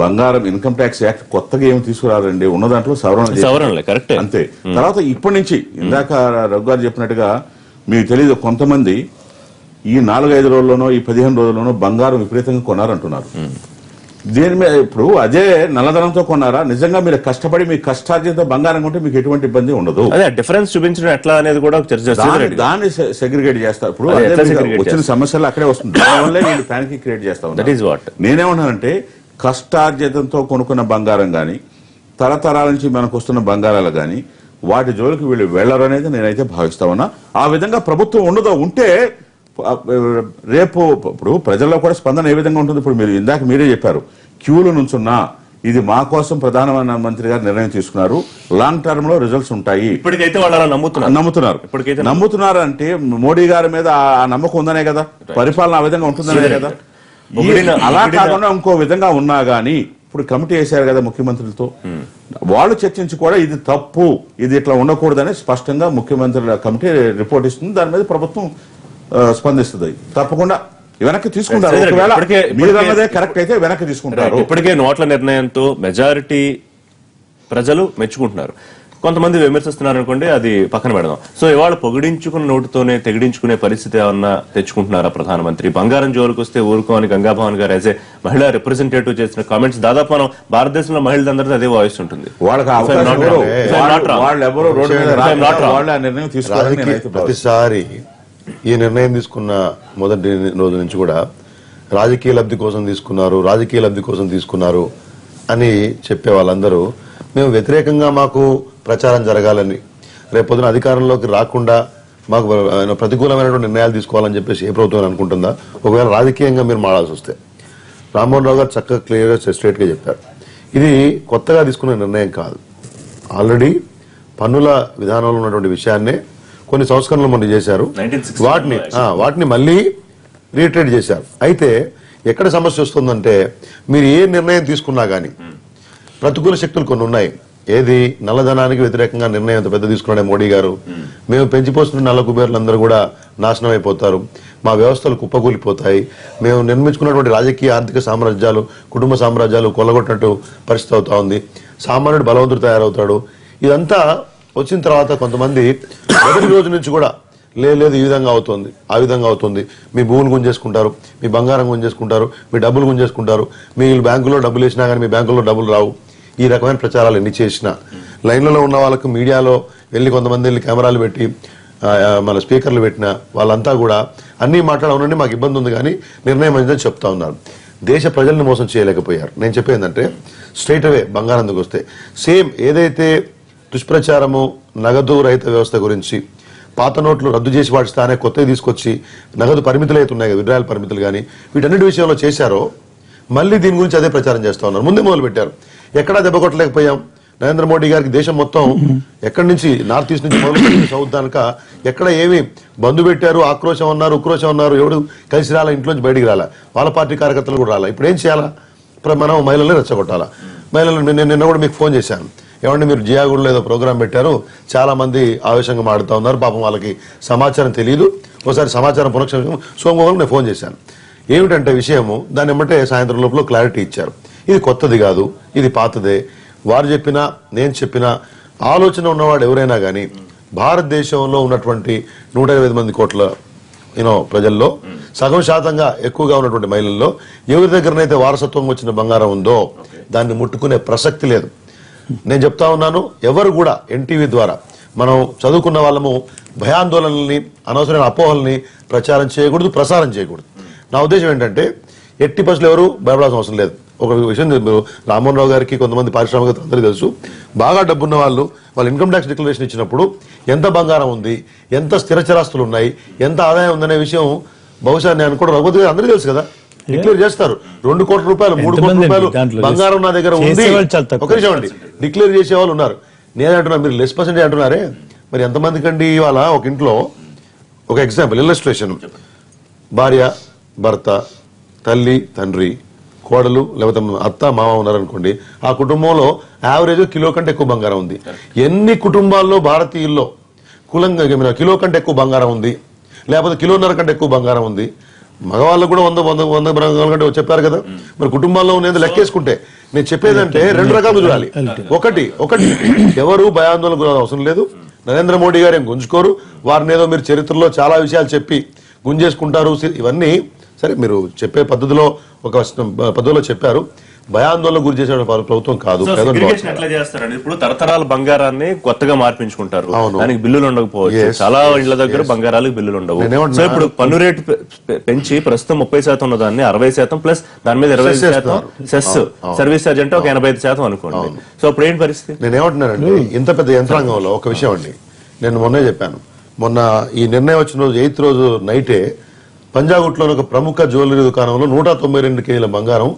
బంగారం ఇన్కమ్ ట్యాక్స్ యాక్ట్ కొత్తగా ఏమి తీసుకురాలండి, ఉన్న దాంట్లో సవరణ అంతే. తర్వాత ఇప్పటి నుంచి ఇందాక రఘు గారు చెప్పినట్టుగా మీకు తెలియదు, కొంతమంది ఈ 4-5 రోజుల్లోనో ఈ 15 రోజుల్లోనో బంగారం విపరీతంగా కొనారంటున్నారు. దీని మీద ఇప్పుడు అదే నల్లధనంతో కొన్నారా, నిజంగా మీరు కష్టపడి మీ కష్టార్జితంతో బంగారం కొంటే మీకు ఎటువంటి ఇబ్బంది ఉండదు. అదే డిఫరెన్స్ చూపించడం ఎట్లా అనేది కూడా చర్చ దాన్ని సెగ్రిగేట్ చేస్తారు. ఇప్పుడు వచ్చిన సమస్యలు అక్కడే వస్తుంది, దానివల్లే వీళ్ళు ప్యానిక్ క్రియేట్ చేస్తా ఉన్నారు. దట్ ఈస్ వాట్ నేనేమన్నానంటే కష్టార్జితంతో కొనుక్కున్న బంగారం కానీ తరతరాల నుంచి మనకు వస్తున్న బంగారాలు కానీ వాటి జోలికి వీళ్ళు వెళ్లరు అనేది నేనైతే భావిస్తా ఉన్నా. ఆ విధంగా ప్రభుత్వం ఉండదో ఉంటే రేపు ఇప్పుడు ప్రజల్లో కూడా స్పందన ఏ విధంగా ఉంటుంది. ఇప్పుడు మీరు ఇందాక మీరే చెప్పారు, క్యూలు నుంచున్నా ఇది మా కోసం ప్రధానమంత్రి గారు నిర్ణయం తీసుకున్నారు, లాంగ్ టర్మ్ లో రిజల్ట్స్ ఉంటాయి. ఇప్పటికైతే వాళ్ళు అలా నమ్ముతున్నారు అంటే మోడీ గారి మీద ఆ నమ్మకం ఉందనే కదా, పరిపాలన ఆ విధంగా ఉంటుందనే కదా. అలా కాకుండా ఇంకో విధంగా ఉన్నా గానీ ఇప్పుడు కమిటీ వేశారు కదా ముఖ్యమంత్రులతో, వాళ్ళు చర్చించి కూడా ఇది తప్పు, ఇది ఇట్లా ఉండకూడదని స్పష్టంగా ముఖ్యమంత్రుల కమిటీ రిపోర్ట్ ఇస్తుంది. దాని మీద ప్రభుత్వం స్పందిస్తుంది. తప్పకుండా వెనక్కి తీసుకుంటారు. ఒకవేళ మీరన్నదే కరెక్ట్ అయితే వెనక్కి తీసుకుంటారు. ఇప్పటికే నోట్ల నిర్ణయంతో మెజారిటీ ప్రజలు మెచ్చుకుంటున్నారు. కొంతమంది విమర్శిస్తున్నారు అనుకోండి, అది పక్కన పెడదాం. సో ఇవాళ పొగిడించుకున్న నోటుతోనే తెగిడించుకునే పరిస్థితి ఏమన్నా తెచ్చుకుంటున్నారా ప్రధానమంత్రి? బంగారం జోలికి వస్తే ఊరుకోని గంగాభవన్ గారు యాజ్ ఏ మహిళా రిప్రజెంటేటివ్ చేసిన కామెంట్స్ దాదాపు మనం భారతదేశంలో మహిళలందరికీ అదే వాయిస్ ఉంటుంది. ప్రతిసారి ఈ నిర్ణయం తీసుకున్న మొదటి రోజు నుంచి కూడా రాజకీయ లబ్ధి కోసం తీసుకున్నారు అని చెప్పే వాళ్ళందరూ మేము వ్యతిరేకంగా మాకు ప్రచారం జరగాలని, రేపొద్దున అధికారంలోకి రాకుండా మాకు ప్రతికూలమైనటువంటి నిర్ణయాలు తీసుకోవాలని చెప్పేసి ఏ ప్రభుత్వం అనుకుంటుందా? ఒకవేళ రాజకీయంగా మీరు మారాల్సి వస్తే రామ్మోహన్ రావు గారు చక్కగా క్లియర్గా స్ట్రైట్గా చెప్పారు, ఇది కొత్తగా తీసుకున్న నిర్ణయం కాదు. ఆల్రెడీ పన్నుల విధానంలో ఉన్నటువంటి విషయాన్నే కొన్ని సంస్కరణలు మొన్న చేశారు, వాటిని మళ్ళీ రీట్రేట్ చేశారు. అయితే ఎక్కడ సమస్య వస్తుందంటే మీరు ఏ నిర్ణయం తీసుకున్నా గానీ ప్రతికూల శక్తులు కొన్ని ఉన్నాయి. ఏది నల్లధనానికి వ్యతిరేకంగా నిర్ణయం ఎంత పెద్ద తీసుకున్నాడే మోడీ గారు, మేము పెంచిపోస్తున్న నల్ల కుబేర్లందరూ కూడా నాశనం అయిపోతారు, మా వ్యవస్థలు కుప్పకూలిపోతాయి, మేము నిర్మించుకున్నటువంటి రాజకీయ ఆర్థిక సామ్రాజ్యాలు కుటుంబ సామ్రాజ్యాలు కొల్లగొట్టినట్టు పరిస్థితి అవుతా ఉంది, సామాన్యుడు బలవంతుడు తయారవుతాడు. ఇదంతా వచ్చిన తర్వాత కొంతమంది మొదటి రోజు నుంచి కూడా లేదు ఈ విధంగా అవుతుంది, ఆ విధంగా అవుతుంది, మీ భూములు గుంజేసుకుంటారు, మీ బంగారం గుంజేసుకుంటారు, మీ డబ్బులు గుంజేసుకుంటారు, మీ బ్యాంకులో డబ్బులు వేసినా కానీ మీ బ్యాంకులో డబ్బులు రావు, ఈ రకమైన ప్రచారాలు ఎన్ని చేసినా లైన్లలో ఉన్న వాళ్ళకు మీడియాలో వెళ్ళి కొంతమంది వెళ్ళి కెమెరాలు పెట్టి మన స్పీకర్లు పెట్టిన వాళ్ళంతా కూడా అన్ని మాట్లాడవునండి మాకు ఇబ్బంది ఉంది కానీ నిర్ణయం అనేది చెప్తా ఉన్నారు. దేశ ప్రజల్ని మోసం చేయలేకపోయారు. నేను చెప్పేందంటే స్ట్రైట్ అవే బంగారందుకు వస్తే సేమ్ ఏదైతే దుష్ప్రచారము నగదు రహిత వ్యవస్థ గురించి పాత నోట్లు రద్దు చేసి వాటి స్థానే కొత్తవి తీసుకొచ్చి నగదు పరిమితులు అయితే ఉన్నాయి కదా, విడ్రాయల్ పరిమితులు కానీ వీటన్నిటి విషయంలో చేశారో మళ్ళీ దీని గురించి అదే ప్రచారం చేస్తా ఉన్నారు. ముందే మొదలు పెట్టారు, ఎక్కడా దెబ్బ కొట్టలేకపోయాం. నరేంద్ర మోడీ గారికి దేశం మొత్తం ఎక్కడి నుంచి నార్త్ ఈస్ట్ నుంచి మొదలు సౌత్ దానిక ఎక్కడ ఏమి బంధు పెట్టారు, ఆక్రోశం అన్నారు, ఉక్రోశం అన్నారు, ఎవడు కలిసి రాలా, ఇంట్లోంచి బయటికి రాలా, వాళ్ళ పార్టీ కార్యకర్తలు కూడా రాలా. ఇప్పుడు ఏం చేయాలా? మనం మహిళల్ని రెచ్చగొట్టాలా. మహిళలు నిన్న కూడా మీకు ఫోన్ చేశాను, ఏమంటే మీరు జియాగూడలో ఏదో ప్రోగ్రాం పెట్టారు, చాలా మంది ఆవేశంగా మాడుతూ ఉన్నారు, పాపం వాళ్ళకి సమాచారం తెలియదు, ఒకసారి సమాచారం పునఃక్షమించడం సోమవారం నేను ఫోన్ చేశాను. ఏమిటంటే విషయము దాన్ని ఏమంటే సాయంత్రం లోపల క్లారిటీ ఇచ్చారు. ఇది కొత్తది కాదు, ఇది పాతదే. వారు చెప్పినా నేను చెప్పినా ఆలోచన ఉన్నవాడు ఎవరైనా కానీ భారతదేశంలో ఉన్నటువంటి 125 మంది కోట్ల ప్రజల్లో సగం శాతంగా ఎక్కువగా ఉన్నటువంటి మహిళల్లో ఎవరి దగ్గరనైతే వారసత్వం వచ్చిన బంగారం ఉందో దాన్ని ముట్టుకునే ప్రసక్తి లేదు. నేను చెప్తా ఉన్నాను, ఎవరు కూడా ఎన్టీవీ ద్వారా మనం చదువుకున్న వాళ్ళము భయాందోళనల్ని అనవసరమైన అపోహల్ని ప్రచారం చేయకూడదు, ప్రసారం చేయకూడదు. నా ఉద్దేశం ఏంటంటే ఎట్టి పరిస్థితులు ఎవరు భయపడాల్సిన అవసరం లేదు. ఒక విషయం రామ్మోహన్ రావు గారికి కొంతమంది పారిశ్రామికవేత్తలు అందరికీ తెలుసు, బాగా డబ్బున్న వాళ్ళు ఇన్కమ్ ట్యాక్స్ డిక్లరేషన్ ఇచ్చినప్పుడు ఎంత బంగారం ఉంది, ఎంత స్థిరచరాస్తులు ఉన్నాయి, ఎంత ఆదాయం ఉందనే విషయం బహుశా నేను అనుకోవడం రఘుపతి గారు అందరికీ తెలుసు కదా, డిక్లేర్ చేస్తారు. 2 కోట్ల రూపాయలు 3 కోట్ల రూపాయలు బంగారం నా దగ్గర ఉంది, ఒక నిమిషం అండి, డిక్లేర్ చేసే వాళ్ళు ఉన్నారు. నేనంటున్నా మీరు లెస్ పర్సెంటేజ్ అంటున్నారే, మరి ఎంతమంది కండి ఇవాళ ఒక ఇంట్లో ఒక ఎగ్జాంపుల్ ఇల్లస్ట్రేషన్, భార్య భర్త తల్లి తండ్రి కోడలు లేకపోతే అత్త మామ ఉన్నారనుకోండి, ఆ కుటుంబంలో యావరేజ్ కిలో కంటే ఎక్కువ బంగారం ఉంది. ఎన్ని కుటుంబాల్లో భారతీయుల్లో కిలో కంటే ఎక్కువ బంగారం ఉంది, లేకపోతే కిలోన్నర కంటే ఎక్కువ బంగారం ఉంది. మగవాళ్ళకు కూడా 100 బంగారం కంటే చెప్పారు కదా. మరి కుటుంబాల్లో ఉన్నది లెక్కేసుకుంటే నేను చెప్పేదంటే 2 రకాలు చూడాలి. ఒకటి ఎవరు భయాందోళన అవసరం లేదు, నరేంద్ర మోడీ గారు ఏం గుంజుకోరు, వారిని ఏదో మీరు చరిత్రలో చాలా విషయాలు చెప్పి గుంజేసుకుంటారు, ఇవన్నీ సరే మీరు చెప్పే పద్ధతిలో ఒక పద్ధతిలో చెప్పారు. భయాందోళన గురి చేసే ప్రభుత్వం కాదు. ఎట్లా చేస్తారండి? ఇప్పుడు తరతరాల బంగారాన్ని కొత్తగా మార్పించుకుంటారు, దానికి బిల్లులు ఉండకపోవచ్చు. చాలా ఇళ్ల దగ్గర బంగారాలకు బిల్లులు ఉండవు. సో ఇప్పుడు పన్ను రేటు పెంచి ప్రస్తుతం 30% ఉన్న దాన్ని 60% ప్లస్ దాని మీద 25% సెస్, సర్వీస్ ఛార్జ్ అంటే ఒక 85% అనుకోండి. సో అప్పుడు ఏంటి పరిస్థితి? నేనేమంటున్నానండి, ఇంత పెద్ద యంత్రాంగంలో ఒక విషయం అండి, నేను మొన్నే చెప్పాను, మొన్న ఈ నిర్ణయం వచ్చిన రోజు 8th రోజు నైటే పంజాగుట్లోని ఒక ప్రముఖ జ్యువెలరీ దుకాణంలో 192 కేజీల బంగారం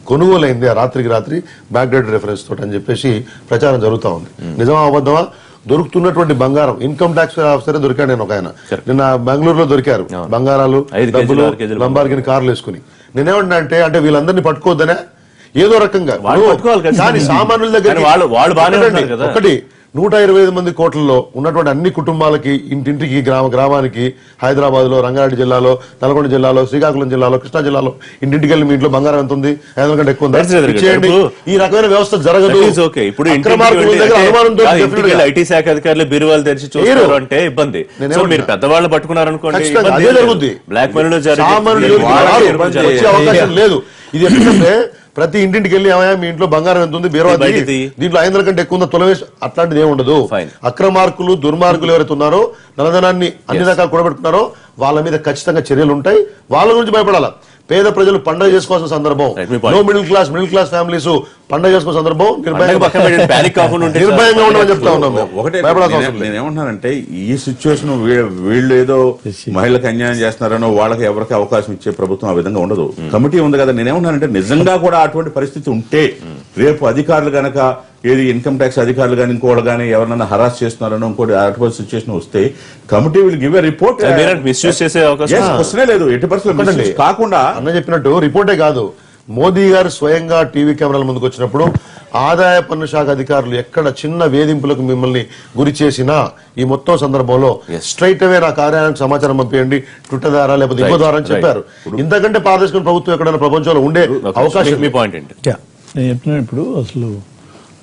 కొనుగోలు అయింది ఆ రాత్రికి రాత్రి బ్యాక్డేట్ రెఫరెన్స్ తోటి అని చెప్పేసి ప్రచారం జరుగుతా ఉంది. నిజమా అబద్ధమా? దొరుకుతున్నటువంటి బంగారం ఇన్కమ్ ట్యాక్స్ ఆఫీసరే దొరికాడు. నేను ఒక ఆయన నిన్న బెంగళూరులో దొరికారు బంగారాలు, డబ్బులు, లంబార్గిని కార్లు వేసుకుని. నేనేమంటున్నా అంటే వీళ్ళందరినీ పట్టుకోవద్దనే ఏదో రకంగా కానీ సామాన్యుల దగ్గర ఒకటి 125 మంది కోట్లలో ఉన్నటువంటి అన్ని కుటుంబాలకి ఇంటింటికి గ్రామానికి హైదరాబాద్ లో, రంగారెడ్డి జిల్లాలో, నల్గొండ జిల్లాలో, శ్రీకాకుళం జిల్లాలో, కృష్ణా జిల్లాలో ఇంటింటికి వెళ్ళి మీ ఇంట్లో బంగారం ఎంత ఉంది, 500 కంటే ఎక్కువ చేయండి. ఈ రకమైన వ్యవస్థ జరగదు. ఐటీ శాఖ అధికారులు బీరువాలు తెరిచి చూస్తారు అంటే ఇబ్బంది. మీరు పెద్దవాళ్ళు పట్టుకున్నారనుకోండి, అదే జరుగుతుంది. బ్లాక్ మనీలో వచ్చే అవకాశం లేదు. ఇది ఎట్లంటే ప్రతి ఇంటింటికి వెళ్ళి ఏమయ్యా మీ ఇంట్లో బంగారం ఎంత ఉంది, బీరువా దీంట్లో 500 కంటే ఎక్కువ ఉందో తొలవేసి, అట్లాంటిది ఏమి ఉండదు. అక్రమార్కులు, దుర్మార్గులు ఎవరైతే ఉన్నారో, నల్లధనాన్ని అన్ని రకాలు కూడబెట్టుకున్నారో వాళ్ళ మీద ఖచ్చితంగా చర్యలు ఉంటాయి. వాళ్ళ గురించి భయపడాల. పేద ప్రజలు పండుగ చేసుకోవాల్సిన సందర్భం, నో మిడిల్ క్లాస్ ఫ్యామిలీస్ పండుగ చేసుకోవాల్సిన సందర్భం నిర్భయంగా ఉండమని చెప్తా ఉన్నాం. నేనేమంటున్నానంటే ఈ సిచ్యువేషన్ వీళ్ళు ఏదో మహిళలకు అన్యాయం చేస్తున్నారనో వాళ్ళకి ఎవరికి అవకాశం ఇచ్చే ప్రభుత్వం ఆ విధంగా ఉండదు. కమిటీ ఉంది కదా. నేనేమంటున్నానంటే నిజంగా కూడా అటువంటి పరిస్థితి ఉంటే రేపు అధికారులు గనక ఏది ఇన్కమ్ ట్యాక్స్ అధికారులు కానీ ఇంకోళ్ళు కానీ ఎవరైనా హరాస్ చేస్తున్నారనో ఇంకోటి అటువంటి సిచ్యువేషన్ వస్తే committee will give a report. Misuse చేసే అవకాశం లేదు. ఎట్టి పరిస్థితుల్లో కాకుండా అన్న చెప్పినట్టు రిపోర్టే కాదు, మోదీ గారు స్వయంగా టీవీ కెమెరాల ముందుకు వచ్చినప్పుడు ఆదాయ పన్ను శాఖ అధికారులు ఎక్కడ చిన్న వేధింపులకు మిమ్మల్ని గురి చేసినా ఈ మొత్తం సందర్భంలో స్ట్రైట్ అవే నా కార్యాలయానికి సమాచారం పంపించండి, ట్విట్టర్ ద్వారా లేకపోతే ఇంకో ద్వారా అని చెప్పారు. ఇంతకంటే పారదర్శక ప్రభుత్వం ఎక్కడైనా ప్రపంచంలో ఉండే అవకాశం. మీ పాయింట్ ఏంటి? నేను చెప్తున్నాను ఇప్పుడు అసలు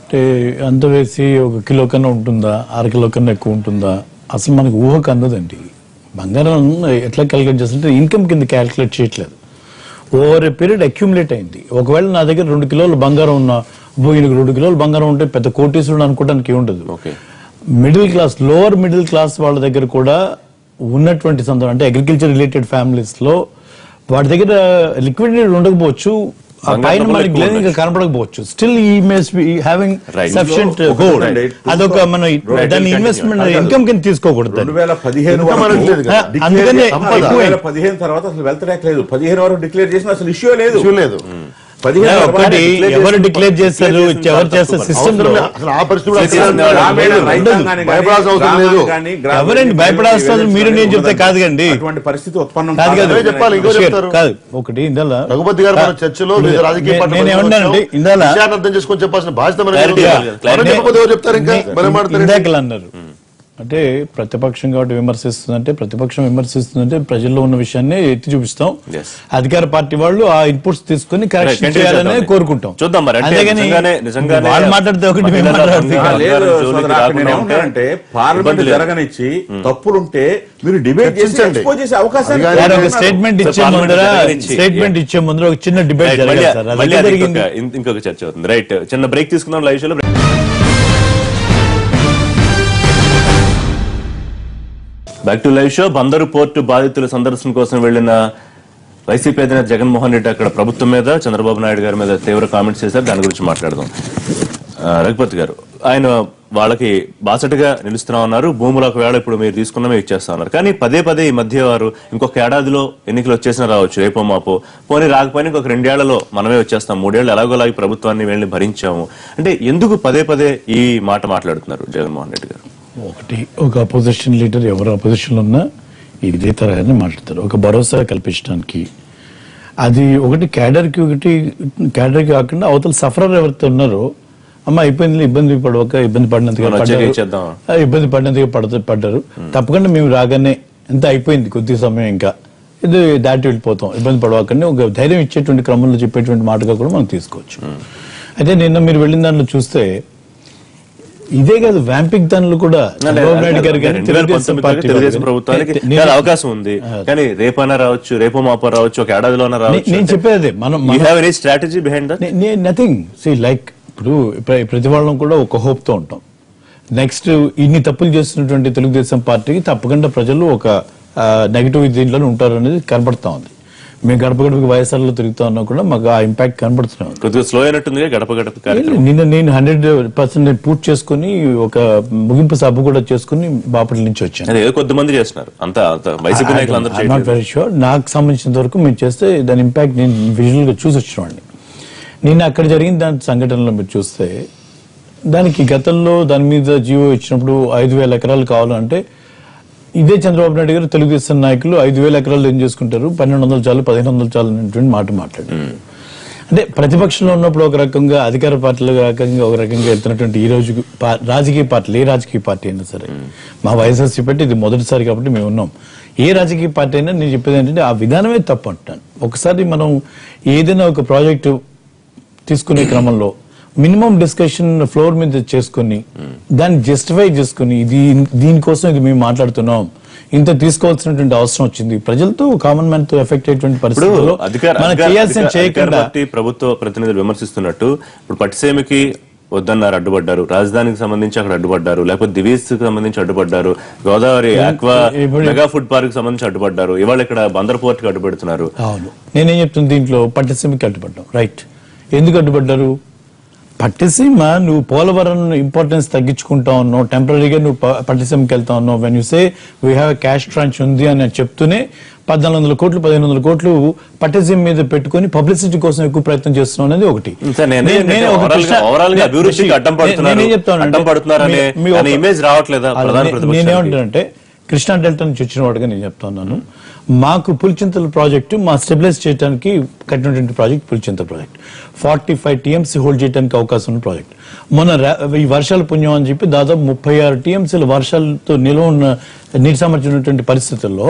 అంటే అంత వేసి 1 కిలో కన్నా ఉంటుందా, 1/2 కిలో కన్నా ఎక్కువ ఉంటుందా, అసలు మనకు ఊహకు అందదండి. బంగారం ఎట్లా క్యాలిక్యులేట్ చేస్తుంటే ఇన్కమ్ కింద క్యాలిక్యులేట్ చేయట్లేదు. ఓవర్ ఏ పీరియడ్ అక్యుములేట్ అయింది. ఒకవేళ నా దగ్గర 2 కిలోలు బంగారం ఉన్నా, ఈయనకు 2 కిలోలు బంగారం ఉంటే పెద్ద కోటీశ్వరుడు అనుకోవడానికి ఉండదు. Middle class, lower middle class వాళ్ళ దగ్గర కూడా ఉన్నటువంటి సందర్భం అంటే అగ్రికల్చర్ రిలేటెడ్ ఫ్యామిలీస్ లో వాడి దగ్గర లిక్విడిటీ ఉండకపోవచ్చు, పైన మనకి గ్లేనింగ్ కనపడకపోవచ్చు. స్టిల్ ఈ mace be having sufficient gold. అదొక మన దాన్ని ఇన్వెస్ట్మెంట్ ఇన్కమ్ కింద తీసుకోకూడదు. 2015 తర్వాత అసలు వెల్త్ ట్యాక్స్ లేదు. 15 వరకు డిక్లేర్ చేసిన అసలు ఇష్యూ లేదు. ఎవరు డిక్లేర్ చేస్తారు, ఎవరు చేస్తారు సిస్టమ్ ఎవరండి భయపడాల్సిన మీరు నేను చెప్తే కాదు కండి. పరిస్థితి ఉత్పన్నం కాదు. ఒకటి ఇందాల రఘుపతి గారు మన చర్చలో రాజకీయ నేనేమన్నానండి, ఇందాల అర్థం చేసుకొని చెప్పాల్సిన బాధ్యత ఇందాకలు అన్నారు అంటే ప్రతిపక్షం కాబట్టి విమర్శిస్తుందంటే ప్రజల్లో ఉన్న విషయాన్ని ఎత్తి చూపిస్తాం. అధికార పార్టీ వాళ్ళు ఆ ఇన్పుట్స్ తీసుకుని కరెక్షన్ చేయాలని కోరుకుంటాం. చూద్దాం మరి. అంతేగాని వాళ్ళు మాట్లాడితే ఒకటి అంటే పార్లమెంట్ జరగనిచ్చి తప్పులుంటే మీరు డిబేట్ చేసే అవకాశం. స్టేట్మెంట్ ఇచ్చే ముందర ఒక చిన్న డిబేట్ జరిగింది. ఇంకొక చర్చ అవుతుంది. రైట్, చిన్న బ్రేక్ తీసుకుందాం. లైవ్ షోలో back to live show. Bandar port బాధితుల సందర్శన కోసం వెళ్లిన వైసీపీ అధినేత జగన్మోహన్ రెడ్డి అక్కడ ప్రభుత్వం మీద, చంద్రబాబు నాయుడు గారి మీద తీవ్ర కామెంట్స్ చేశారు. దాని గురించి మాట్లాడదాం. రఘుపతి గారు, ఆయన వాళ్ళకి బాసటగా నిలుస్తున్నా ఉన్నారు. భూములు ఒకవేళ ఇప్పుడు మీరు తీసుకున్నమే ఇచ్చేస్తా ఉన్నారు. కానీ పదే ఈ మధ్య వారు ఇంకొక ఏడాదిలో ఎన్నికలు వచ్చేసినా రావచ్చు, రేపో మాపో. పోనీ రాకపోయినా ఇంకొక 2 ఏళ్లలో మనమే వచ్చేస్తాం, 3 ఏళ్ళు ఎలాగోలాగి ప్రభుత్వాన్ని వెళ్ళి భరించాము అంటే ఎందుకు పదే ఈ మాట మాట్లాడుతున్నారు జగన్మోహన్ రెడ్డి గారు? ఒకటి, ఒక అపోజిషన్ లీడర్ ఎవరు అపోజిషన్ లో ఉన్నా ఇదే తరహానే మాట్లాడతారు. ఒక భరోసా కల్పించడానికి అది ఒకటి క్యాడర్కి కాకుండా అవతల సఫరర్ ఎవరైతే ఉన్నారో, అమ్మ అయిపోయింది, ఇబ్బంది పడినందుకు పడ్డారు, తప్పకుండా మేము రాగానే ఎంత అయిపోయింది, కొద్ది సమయం ఇంకా ఇది దాటి వెళ్ళిపోతాం, ఇబ్బంది పడవకండి ఒక ధైర్యం ఇచ్చేటువంటి క్రమంలో చెప్పేటువంటి మాటగా కూడా మనం తీసుకోవచ్చు. అయితే నిన్న మీరు వెళ్ళిన దాంట్లో చూస్తే ఇదే కాదు వ్యాంపింగ్ దానిలో కూడా చంద్రబాబు నాయుడు గారు కానీ తెలుగుదేశం ప్రభుత్వానికి చాలా అవకాశం ఉంది. కానీ రేపైనా రావచ్చు, రేపో మాపో రావచ్చు, ఒక ఏడాదిలోనే రావచ్చు. నేను చెప్పేది మనం strategy behind that nothing. C like ఇప్పుడు ప్రతి వాళ్ళం కూడా ఒక హోప్ తో ఉంటాం. నెక్స్ట్ ఇన్ని తప్పులు చేస్తున్నటువంటి తెలుగుదేశం పార్టీకి తప్పకుండా ప్రజలు ఒక నెగిటివ్ దీంట్లో ఉంటారు అనేది కనబడతా ఉంది. మేము గడప గడపకి వైఎస్ఆర్లో తిరుగుతా ఉన్నా కూడా మాకు ఆ ఇంపాక్ట్ కనబడుతున్నాం. కొద్దిగా స్లో అయినట్టుంది గడప గడప. నిన్న నేను 100% పూర్తి చేసుకుని ఒక ముగింపు సభ కూడా చేసుకుని బాపట్ల నుంచి వచ్చాను. ఏదో కొద్దిమంది చేస్తున్నారు, అంతా వైసీపీ నాయకులు అందరూ నాట్ వెరీ షూర్. నాకు సంబంధించినంత వరకు మేము చేస్తే దాని ఇంపాక్ట్ నేను విజువల్ గా చూసి వచ్చినవాడిని. నిన్న అక్కడ జరిగిన దాని సంఘటనలో మీరు చూస్తే దానికి గతంలో దాని మీద జీవో ఇచ్చినప్పుడు 5,000 ఎకరాలు కావాలంటే ఇదే చంద్రబాబు నాయుడు గారు తెలుగుదేశం నాయకులు 5,000 ఎకరాలు ఏం చేసుకుంటారు, 1,200 చాలు 1,500 చాలు అనేటువంటి మాట మాట్లాడారు. అంటే ప్రతిపక్షంలో ఉన్నప్పుడు ఒక రకంగా, అధికార పార్టీలో ఒక రకంగా వెళ్తున్నటువంటి ఈ రోజు రాజకీయ పార్టీలు, ఏ రాజకీయ పార్టీ అయినా సరే, మా వైఎస్ఆర్సీ పార్టీ ఇది మొదటిసారి కాబట్టి మేము ఉన్నాం. ఏ రాజకీయ పార్టీ అయినా నేను చెప్పేది ఏంటంటే ఆ విధానమే తప్పు అంటాను. ఒకసారి మనం ఏదైనా ఒక ప్రాజెక్టు తీసుకునే క్రమంలో మినిమం డిస్కషన్ ఫ్లోర్ మీద చేసుకుని దాన్ని జస్టిఫై చేసుకుని దీనికోసం ఇది మేము మాట్లాడుతున్నాం, ఇంత తీసుకోవాల్సినటువంటి అవసరం వచ్చింది, ప్రజలతో కామన్ మ్యాన్ తో ఎఫెక్ట్ అయ్యేటువంటి పరిస్థితుల్లో ప్రభుత్వ ప్రతినిధులు విమర్శిస్తున్నట్టు ఇప్పుడు పట్టిసీమకి వద్దన్నారు, అడ్డుపడ్డారు, రాజధానికి సంబంధించి అక్కడ అడ్డుపడ్డారు, లేకపోతే దివీస్ కి సంబంధించి అడ్డుపడ్డారు, Godavari aqua mega food park సంబంధించి అడ్డుపడ్డారు, ఇవాళ ఇక్కడ బందర్ పోర్ట్ కి అడ్డుపెడుతున్నారు. అవును, నేనేం చెప్తున్నా, దీంట్లో పట్టిసీమకి అడ్డుపడ్డాం. రైట్, ఎందుకు అడ్డుపడ్డారు? పట్టిసీమ నువ్వు పోలవరం ఇంపార్టెన్స్ తగ్గించుకుంటా ఉన్నావు, టెంపరీగా నువ్వు పట్టిసీమకి వెళ్తా ఉన్నావు. When you say we have cash tranche ఉంది అని చెప్తూనే 1,400 కోట్లు 1,500 కోట్లు పట్టిసీమ మీద పెట్టుకుని పబ్లిసిటీ కోసం ఎక్కువ ప్రయత్నం చేస్తున్నావు అనేది ఒకటి. నేనేమంటానంటే కృష్ణా డెల్టా నుంచి వచ్చిన వాడుగా నేను చెప్తా ఉన్నాను, మాకు పులిచింతల ప్రాజెక్టు మా స్టెబిలైజ్ చేయడానికి కట్టినటువంటి project Pulichintala project 45 TMC hold చేయడానికి అవకాశం ఉన్న ప్రాజెక్ట్. మొన్న ఈ వర్షాల పుణ్యం అని చెప్పి దాదాపు 36 TMCల వర్షాలతో నిల్వ ఉన్న నీటి సామర్థ్యం ఉన్నటువంటి పరిస్థితుల్లో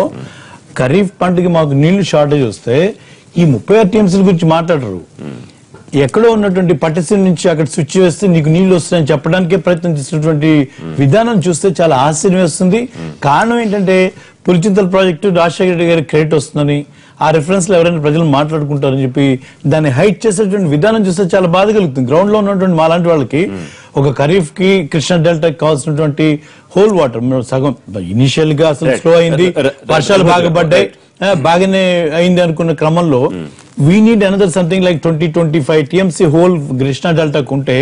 ఖరీఫ్ పంటకి మాకు నీళ్లు షార్టేజ్ వస్తే ఈ 36 TMCల గురించి మాట్లాడరు. ఎక్కడో ఉన్నటువంటి పట్టిసీమ నుంచి అక్కడ స్విచ్ వేస్తే నీకు నీళ్లు వస్తాయని చెప్పడానికే ప్రయత్నం చేసినటువంటి విధానం చూస్తే చాలా ఆశ్చర్యం వేస్తుంది. కారణం ఏంటంటే పులిచింతల ప్రాజెక్టు రాజశేఖర రెడ్డి గారికి క్రెడిట్ వస్తుందని, ఆ రిఫరెన్స్ లో ఎవరైనా ప్రజలు మాట్లాడుకుంటారని చెప్పి దాన్ని హైట్ చేసేటువంటి విధానం చూస్తే చాలా బాధ కలుగుతుంది. గ్రౌండ్ లో ఉన్నటువంటి మాలాంటి వాళ్ళకి ఒక ఖరీఫ్ కి కృష్ణా డెల్టాకి కావాల్సినటువంటి హోల్ వాటర్ సగం ఇనిషియల్ గా అసలు స్లో అయింది, వర్షాలు బాగా పడ్డాయి, బాగానే అయింది అనుకున్న క్రమంలో we need another something like 20-25 TMC whole Krishna డెల్టాకు ఉంటే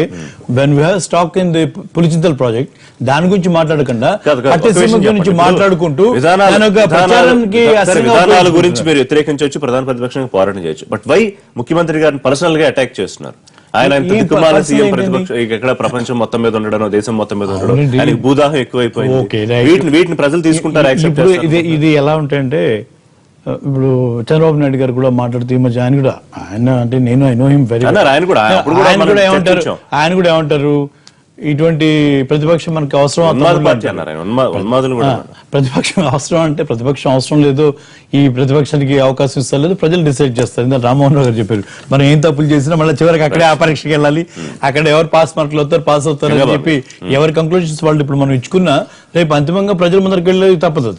when we have stock in the Pulichintala project దాని గురించి మాట్లాడకుండా పట్టిసీమ గురించి మాట్లాడుకుంటూ విధానాల గురించి మీరు వ్యతిరేకించవచ్చు, ప్రధాన ప్రతిపక్షానికి పోరాటం చేయొచ్చు. బట్ వై ముఖ్యమంత్రి గారిని పర్సనల్ గా అటాక్ చేస్తున్నారు? ఆయన దిక్కుమాల సీఎం, ప్రతిపక్షం ఇక్కడ ప్రపంచం మొత్తం మీద ఉండడం, దేశం మొత్తం మీద ఉండడం, ఆయనకి భూదాహం ఎక్కువైపోయింది. వీటిని ప్రజలు తీసుకుంటారు. ఇది ఎలా ఉంటాయంటే ఇప్పుడు చంద్రబాబు నాయుడు గారు కూడా మాట్లాడుతూ ఈ మధ్య ఆయన అంటే నేను ఐ నో హిమ్ వెరీ ఆయన కూడా ఏమంటారు, ఇటువంటి ప్రతిపక్షం మనకి అవసరం, ప్రతిపక్షం అవసరం అంటే ప్రతిపక్షం అవసరం లేదు, ఈ ప్రతిపక్షానికి అవకాశం ఇస్తలేదు, ప్రజలు డిసైడ్ చేస్తారు. ఇందా రామ్మోహన్ రావు గారు చెప్పారు, మనం ఏం తప్పులు చేసినా మళ్ళీ చివరికి అక్కడే ఆ పరీక్షకి వెళ్ళాలి, అక్కడ ఎవరు పాస్ మార్కులు అవుతారు పాస్ అవుతారు అని చెప్పి ఎవరి కంక్లూజన్స్ వాళ్ళు ఇప్పుడు మనం ఇచ్చుకున్నా రేపు అంతిమంగా ప్రజల ముందరికి వెళ్ళేది తప్పదు.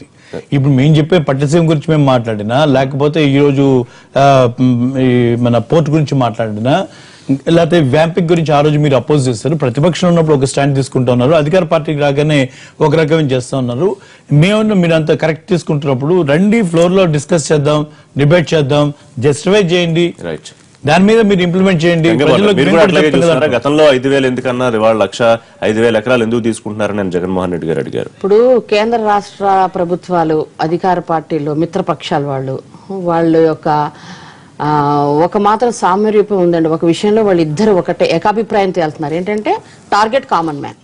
ఇప్పుడు మేము చెప్పే పట్టిసీమ గురించి మేము మాట్లాడినా, లేకపోతే ఈ రోజు మన పోర్ట్ గురించి మాట్లాడినా, లేకపోతే వ్యాంపింగ్ గురించి ఆ రోజు మీరు అపోజ్ చేస్తారు, ప్రతిపక్షం ఉన్నప్పుడు ఒక స్టాండ్ తీసుకుంటా ఉన్నారు, అధికార పార్టీకి రాగానే ఒక రకమైన చేస్తా ఉన్నారు. మేము మీరు అంత కరెక్ట్ తీసుకుంటున్నప్పుడు రండి ఫ్లోర్ లో డిస్కస్ చేద్దాం, డిబేట్ చేద్దాం, జస్టిఫై చేయండి, దాని మీద మీరు ఇంప్లిమెంట్ చేయండి. గతంలో 5,000 ఎందుకన్నారు, ఇవాళ 1,05,000 ఎకరాలు ఎందుకు తీసుకుంటున్నారని జగన్మోహన్ రెడ్డి గారు అడిగారు. ఇప్పుడు కేంద్ర రాష్ట్ర ప్రభుత్వాలు, అధికార పార్టీలు, మిత్రపక్షాల వాళ్ళు యొక్క ఒక మాత్రం సామరూప్యం ఉందండి. ఒక విషయంలో వాళ్ళు ఇద్దరు ఒకటే ఏకాభిప్రాయంతో వెళ్తున్నారు, ఏంటంటే టార్గెట్ కామన్ మ్యాన్.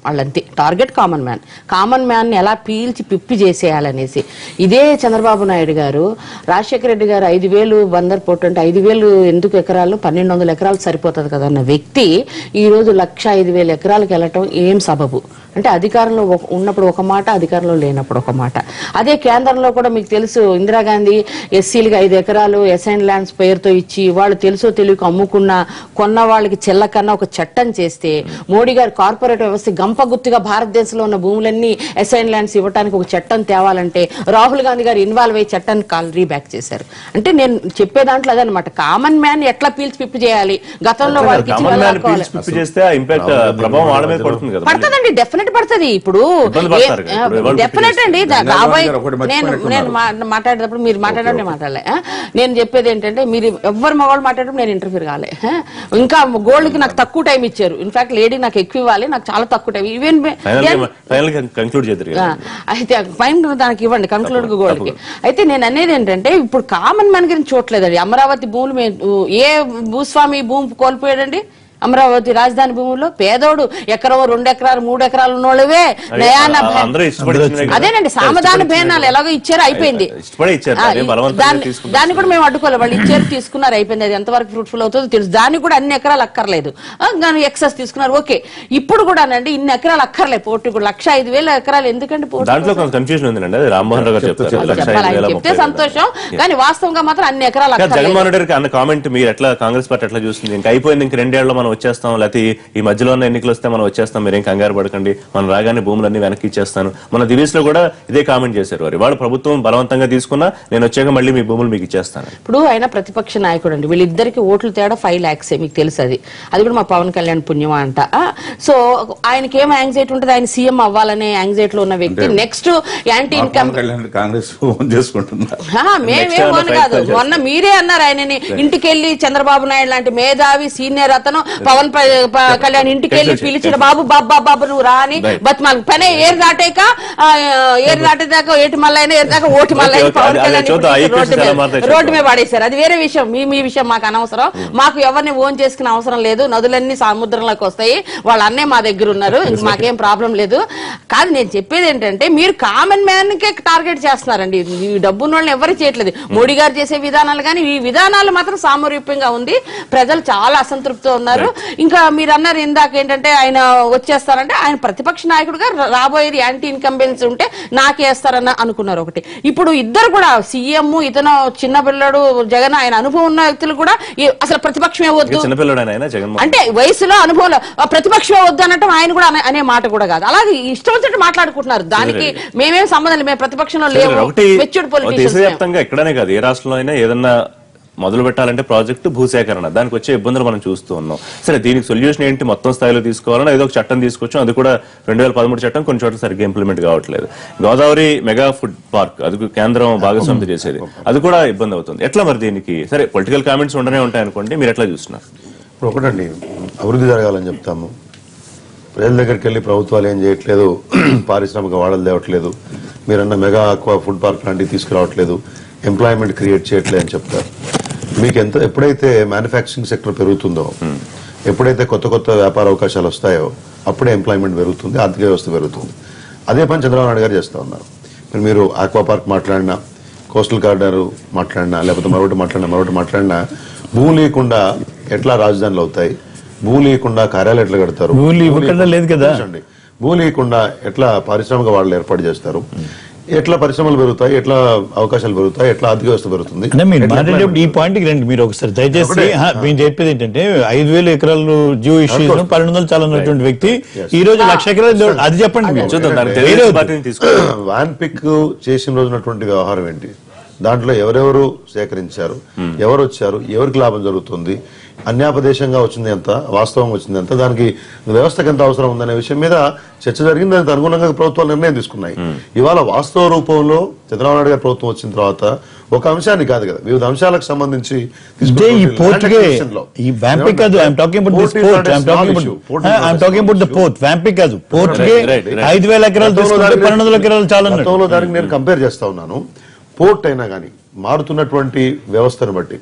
వాళ్ళంతే, target common man. Common man ఎలా పీల్చి పిప్పి చేసేయాలనేసి. ఇదే చంద్రబాబు నాయుడు గారు, రాజశేఖర రెడ్డి గారు 5,000 బందర్ పోర్ట్ అంటే 5,000 ఎందుకు ఎకరాలు, 1,200 ఎకరాలు సరిపోతుంది కదా అన్న వ్యక్తి ఈ రోజు 1,05,000 ఎకరాలకు వెళ్ళటం ఏం సబబు? అంటే అధికారంలో ఉన్నప్పుడు ఒక మాట, అధికారంలో లేనప్పుడు ఒక మాట. అదే కేంద్రంలో కూడా మీకు తెలుసు, ఇందిరాగాంధీ ఎస్సీలకి 5 ఎకరాలు అసైన్ ల్యాండ్స్ పేరుతో ఇచ్చి వాళ్ళు తెలుసో తెలియక అమ్ముకున్న కొన్న వాళ్ళకి చెల్లకన్నా ఒక చట్టం చేస్తే, మోడీ గారు కార్పొరేట్ వ్యవస్థ గంపగుత్తుగా భారతదేశంలో ఉన్న భూములన్నీ అసైన్ ల్యాండ్స్ ఇవ్వడానికి ఒక చట్టం తేవాలంటే రాహుల్ గాంధీ గారు ఇన్వాల్వ్ అయ్యి చట్టాన్ని రీబ్యాక్ చేశారు. అంటే నేను చెప్పే దాంట్లో అదనమాట, కామన్ మ్యాన్ ఎట్లా పీల్చి పిప్పి చేయాలి, గతంలో వాళ్ళకి పడుతుందండి, డెఫినెట్ పడుతుంది. ఇప్పుడు డెఫినెట్ అండి, రాబోయే నేను మాట్లాడేటప్పుడు మీరు మాట్లాడే మాట్లాడలే. నేను చెప్పేది ఏంటంటే, మీరు ఎవరు మగవాళ్ళు మాట్లాడేటప్పుడు నేను ఇంటర్ఫీర్ కాలే. ఇంకా గోల్డ్ కి నాకు తక్కువ టైం ఇచ్చారు, ఇన్ఫాక్ట్ లేడీ నాకు ఎక్కువ ఇవ్వాలి, నాకు చాలా తక్కువ టైం. ఈవెన్ అయితే ఫైన్ దానికి ఇవ్వండి కంక్లూడ్ గోల్డ్ కి. అయితే నేను అనేది ఏంటంటే, ఇప్పుడు కామన్ మ్యాన్ గురించి చూడలేదండి. అమరావతి భూములు ఏ భూస్వామి భూమి కోల్పోయాడండి? అమరావతి రాజధాని భూముల్లో పేదోడు ఎకరం 2 ఎకరాలు 3 ఎకరాలు ఉన్నోళ్ళవే అదేనండి, సామధాన భేనాలు ఎలాగో ఇచ్చారు, అయిపోయింది. దాన్ని కూడా మేము అడ్డుకోలేదు, వాళ్ళు ఇచ్చారు తీసుకున్నారు, అయిపోయింది. అది ఎంతవరకు ఫ్రూట్ఫుల్ అవుతుందో తెలుసు. దానికి కూడా అన్ని ఎకరాలు అక్కర్లేదు, దాని ఎక్సెస్ తీసుకున్నారు. ఓకే, ఇప్పుడు కూడా అండి ఇన్ని ఎకరాలు అక్కర్లేదు. పోటీ కూడా 1,05,000 ఎకరాలు ఎందుకండి? చెప్తే సంతోషం, కానీ వాస్తవంగా మాత్రం అన్ని ఎకరాలు కాంగ్రెస్ పార్టీ ఎట్లా చూస్తుంది? ఇంకా అయిపోయింది, ఇంక 2 ఏళ్లలో మనం వచ్చేస్తాం, లేకపోతే ఈ మధ్యలో ఉన్న ఎన్నికలు వస్తే మనం వచ్చేస్తాం, మీరేం కంగారు పడకండి, మనం రాగానే భూములన్నీ వెనక్కి ఇచ్చేస్తాను. మన దివేశ్ లో కూడా ఇదే కామెంట్ చేశారు. వారు ప్రభుత్వం బలవంతంగా తీసుకున్నా నేను వచ్చాక మళ్ళీ మీ భూములు మీకు ఇచ్చేస్తాను. ఇప్పుడు ఆయన ప్రతిపక్ష నాయకుడు అండి, వీళ్ళిద్దరికి ఓట్లు తేడా 5 lakhs, మీకు తెలుసు. అది కూడా మా పవన్ కళ్యాణ్ పుణ్యమా అంట. సో ఆయనకి ఏం యాంగ్జైటీ ఉంటుంది, ఆయన సీఎం అవ్వాలనే యాంగ్జైటీలో ఉన్న వ్యక్తి. నెక్స్ట్ యాంటీ ఇన్కమ్ కాంగ్రెస్ చేసుకుంటున్నారు. మేమేమో కాదు, మొన్న మీరే అన్నారు ఆయనని ఇంటికెళ్ళి చంద్రబాబు నాయుడు లాంటి మేధావి సీనియర్ అతను పవన్ కళ్యాణ్ ఇంటికి వెళ్ళి పిలిచిన, బాబు బాబు నువ్వు రా అని బతిమాలి. పనే ఏరు దాటాక ఏటి మల్లైనా ఏరు దాకా ఓటి మల్లైనా పవన్ కళ్యాణ్ రోడ్డు మీద పడేశారు. అది వేరే విషయం, మీ విషయం మాకు అనవసరం. మాకు ఎవరిని ఓన్ చేసుకునే అవసరం లేదు, నదులన్నీ సముద్రంలోకి వస్తాయి, వాళ్ళ అన్నే మా దగ్గర ఉన్నారు, మాకేం ప్రాబ్లం లేదు. కాదు, నేను చెప్పేది ఏంటంటే, మీరు కామన్ మ్యాన్ కే టార్గెట్ చేస్తున్నారండి. ఈ డబ్బున్న వాళ్ళని ఎవరు చేయట్లేదు. మోడీ గారు చేసే విధానాలు కానీ ఈ విధానాలు మాత్రం సామరూప్యంగా ఉంది. ప్రజలు చాలా అసంతృప్తితో ఉన్నారు. ఇంకా మీరు అన్నారు ఇందాక ఏంటంటే ఆయన వచ్చేస్తారంటే, ఆయన ప్రతిపక్ష నాయకుడుగా రాబోయేది యాంటీ ఇన్కంబెన్సీ ఉంటే నాకేస్తారని అనుకున్నారు ఒకటి. ఇప్పుడు ఇద్దరు కూడా సీఎం, ఇతను చిన్న పిల్లడు జగన్, ఆయన అనుభవం ఉన్న వ్యక్తులు కూడా అసలు ప్రతిపక్షమే వద్దు అంటే, వయసులో అనుభవంలో ప్రతిపక్షమే వద్దు అనటం ఆయన కూడా అనే మాట కూడా కాదు. అలాగే ఇష్టం వచ్చినట్టు మాట్లాడుకుంటున్నారు. దానికి మేమేం సంబంధం లేదు, మేము ప్రతిపక్షంలో లేవు. మెచ్యూర్డ్ పొలిటిషియన్స్ ఎక్కడనే కాదు, ఏ రాష్ట్రంలో అయినా ఏదన్నా మొదలు పెట్టాలంటే ప్రాజెక్టు భూసేకరణ, దానికి వచ్చే ఇబ్బందులు మనం చూస్తూ ఉన్నాం. సరే, దీనికి సొల్యూషన్ ఏంటి? మొత్తం స్థాయిలో తీసుకోవాలని ఏదో ఒక చట్టం తీసుకొచ్చాం, అది కూడా 2013 చట్టం కొన్ని చోట్ల సరిగ్గా ఇంప్లిమెంట్ కావట్లేదు. గోదావరి మెగా ఫుడ్ పార్క్, అది కేంద్రం భాగస్వామ్యం చేసేది, అది కూడా ఇబ్బంది అవుతుంది. ఎట్లా మరి దీనికి? సరే, పొలిటికల్ కామెంట్స్ ఉండనే ఉంటాయి అనుకోండి, మీరు ఎట్లా చూస్తున్నారు? ఇప్పుడు ఒకటండి, అభివృద్ధి జరగాలని చెప్తాము, ప్రజల దగ్గరికి వెళ్ళి ప్రభుత్వాలు ఏం చేయట్లేదు, పారిశ్రామిక వాడలు తేవట్లేదు, మీరన్న మెగా ఆక్వా ఫుడ్ పార్క్ లాంటివి తీసుకురావట్లేదు, ఎంప్లాయ్మెంట్ క్రియేట్ చేయట్లేదు అని చెప్తారు. మీకు ఎప్పుడైతే మ్యానుఫ్యాక్చరింగ్ సెక్టర్ పెరుగుతుందో, ఎప్పుడైతే కొత్త కొత్త వ్యాపార అవకాశాలు వస్తాయో, అప్పుడే ఎంప్లాయ్మెంట్ పెరుగుతుంది, ఆర్థిక వ్యవస్థ పెరుగుతుంది. అదే పని చంద్రబాబు నాయుడు గారు చేస్తూ ఉన్నారు. మీరు ఆక్వా పార్క్ మాట్లాడినా, కోస్టల్ కారిడార్ మాట్లాడినా, లేకపోతే మరొకటి మాట్లాడినా, భూమి లేకుండా ఎట్లా రాజధానులు అవుతాయి, భూమి లేకుండా కార్యాలయాలు ఎట్లా కడతారు, భూమి లేకుండా ఎట్లా పారిశ్రామిక వాళ్ళు ఏర్పాటు చేస్తారు, ఎట్లా పరిశ్రమలు పెరుగుతాయి, ఎట్లా అవకాశాలు పెరుగుతాయి, ఎట్లా ఆర్థిక వ్యవస్థ పెరుగుతుంది. మీరు మాట్లాడేటప్పుడు ఈ పాయింట్ కి రండి మీరు ఒకసారి దయచేసి. మేము చెప్పేది ఏంటంటే, 5,000 ఎకరాలు జియో ఇష్యూస్ 1200 చాలా ఉన్నటువంటి వ్యక్తి ఈ రోజు 1,00,000 ఎకరాలు, అది చెప్పండి. వ్యాన్ పిక్ చేసిన రోజునటువంటి వ్యవహారం ఏంటి, దాంట్లో ఎవరెవరు సేకరించారు, ఎవరు వచ్చారు, ఎవరికి లాభం జరుగుతుంది, అన్యాపదేశంగా వచ్చింది ఎంత, వాస్తవంగా వచ్చింది ఎంత, దానికి వ్యవస్థకు ఎంత అవసరం ఉందనే విషయం మీద చర్చ జరిగింది. దానికి అనుగుణంగా ప్రభుత్వాలు నిర్ణయం తీసుకున్నాయి. ఇవాళ వాస్తవ రూపంలో చంద్రబాబు నాయుడు గారి ప్రభుత్వం వచ్చిన తర్వాత ఒక అంశాన్ని కాదు కదా, వివిధ అంశాలకు సంబంధించి దానికి నేను కంపేర్ చేస్తా ఉన్నాను. పోర్ట్ అయినా కానీ మారుతున్నటువంటి వ్యవస్థను బట్టి,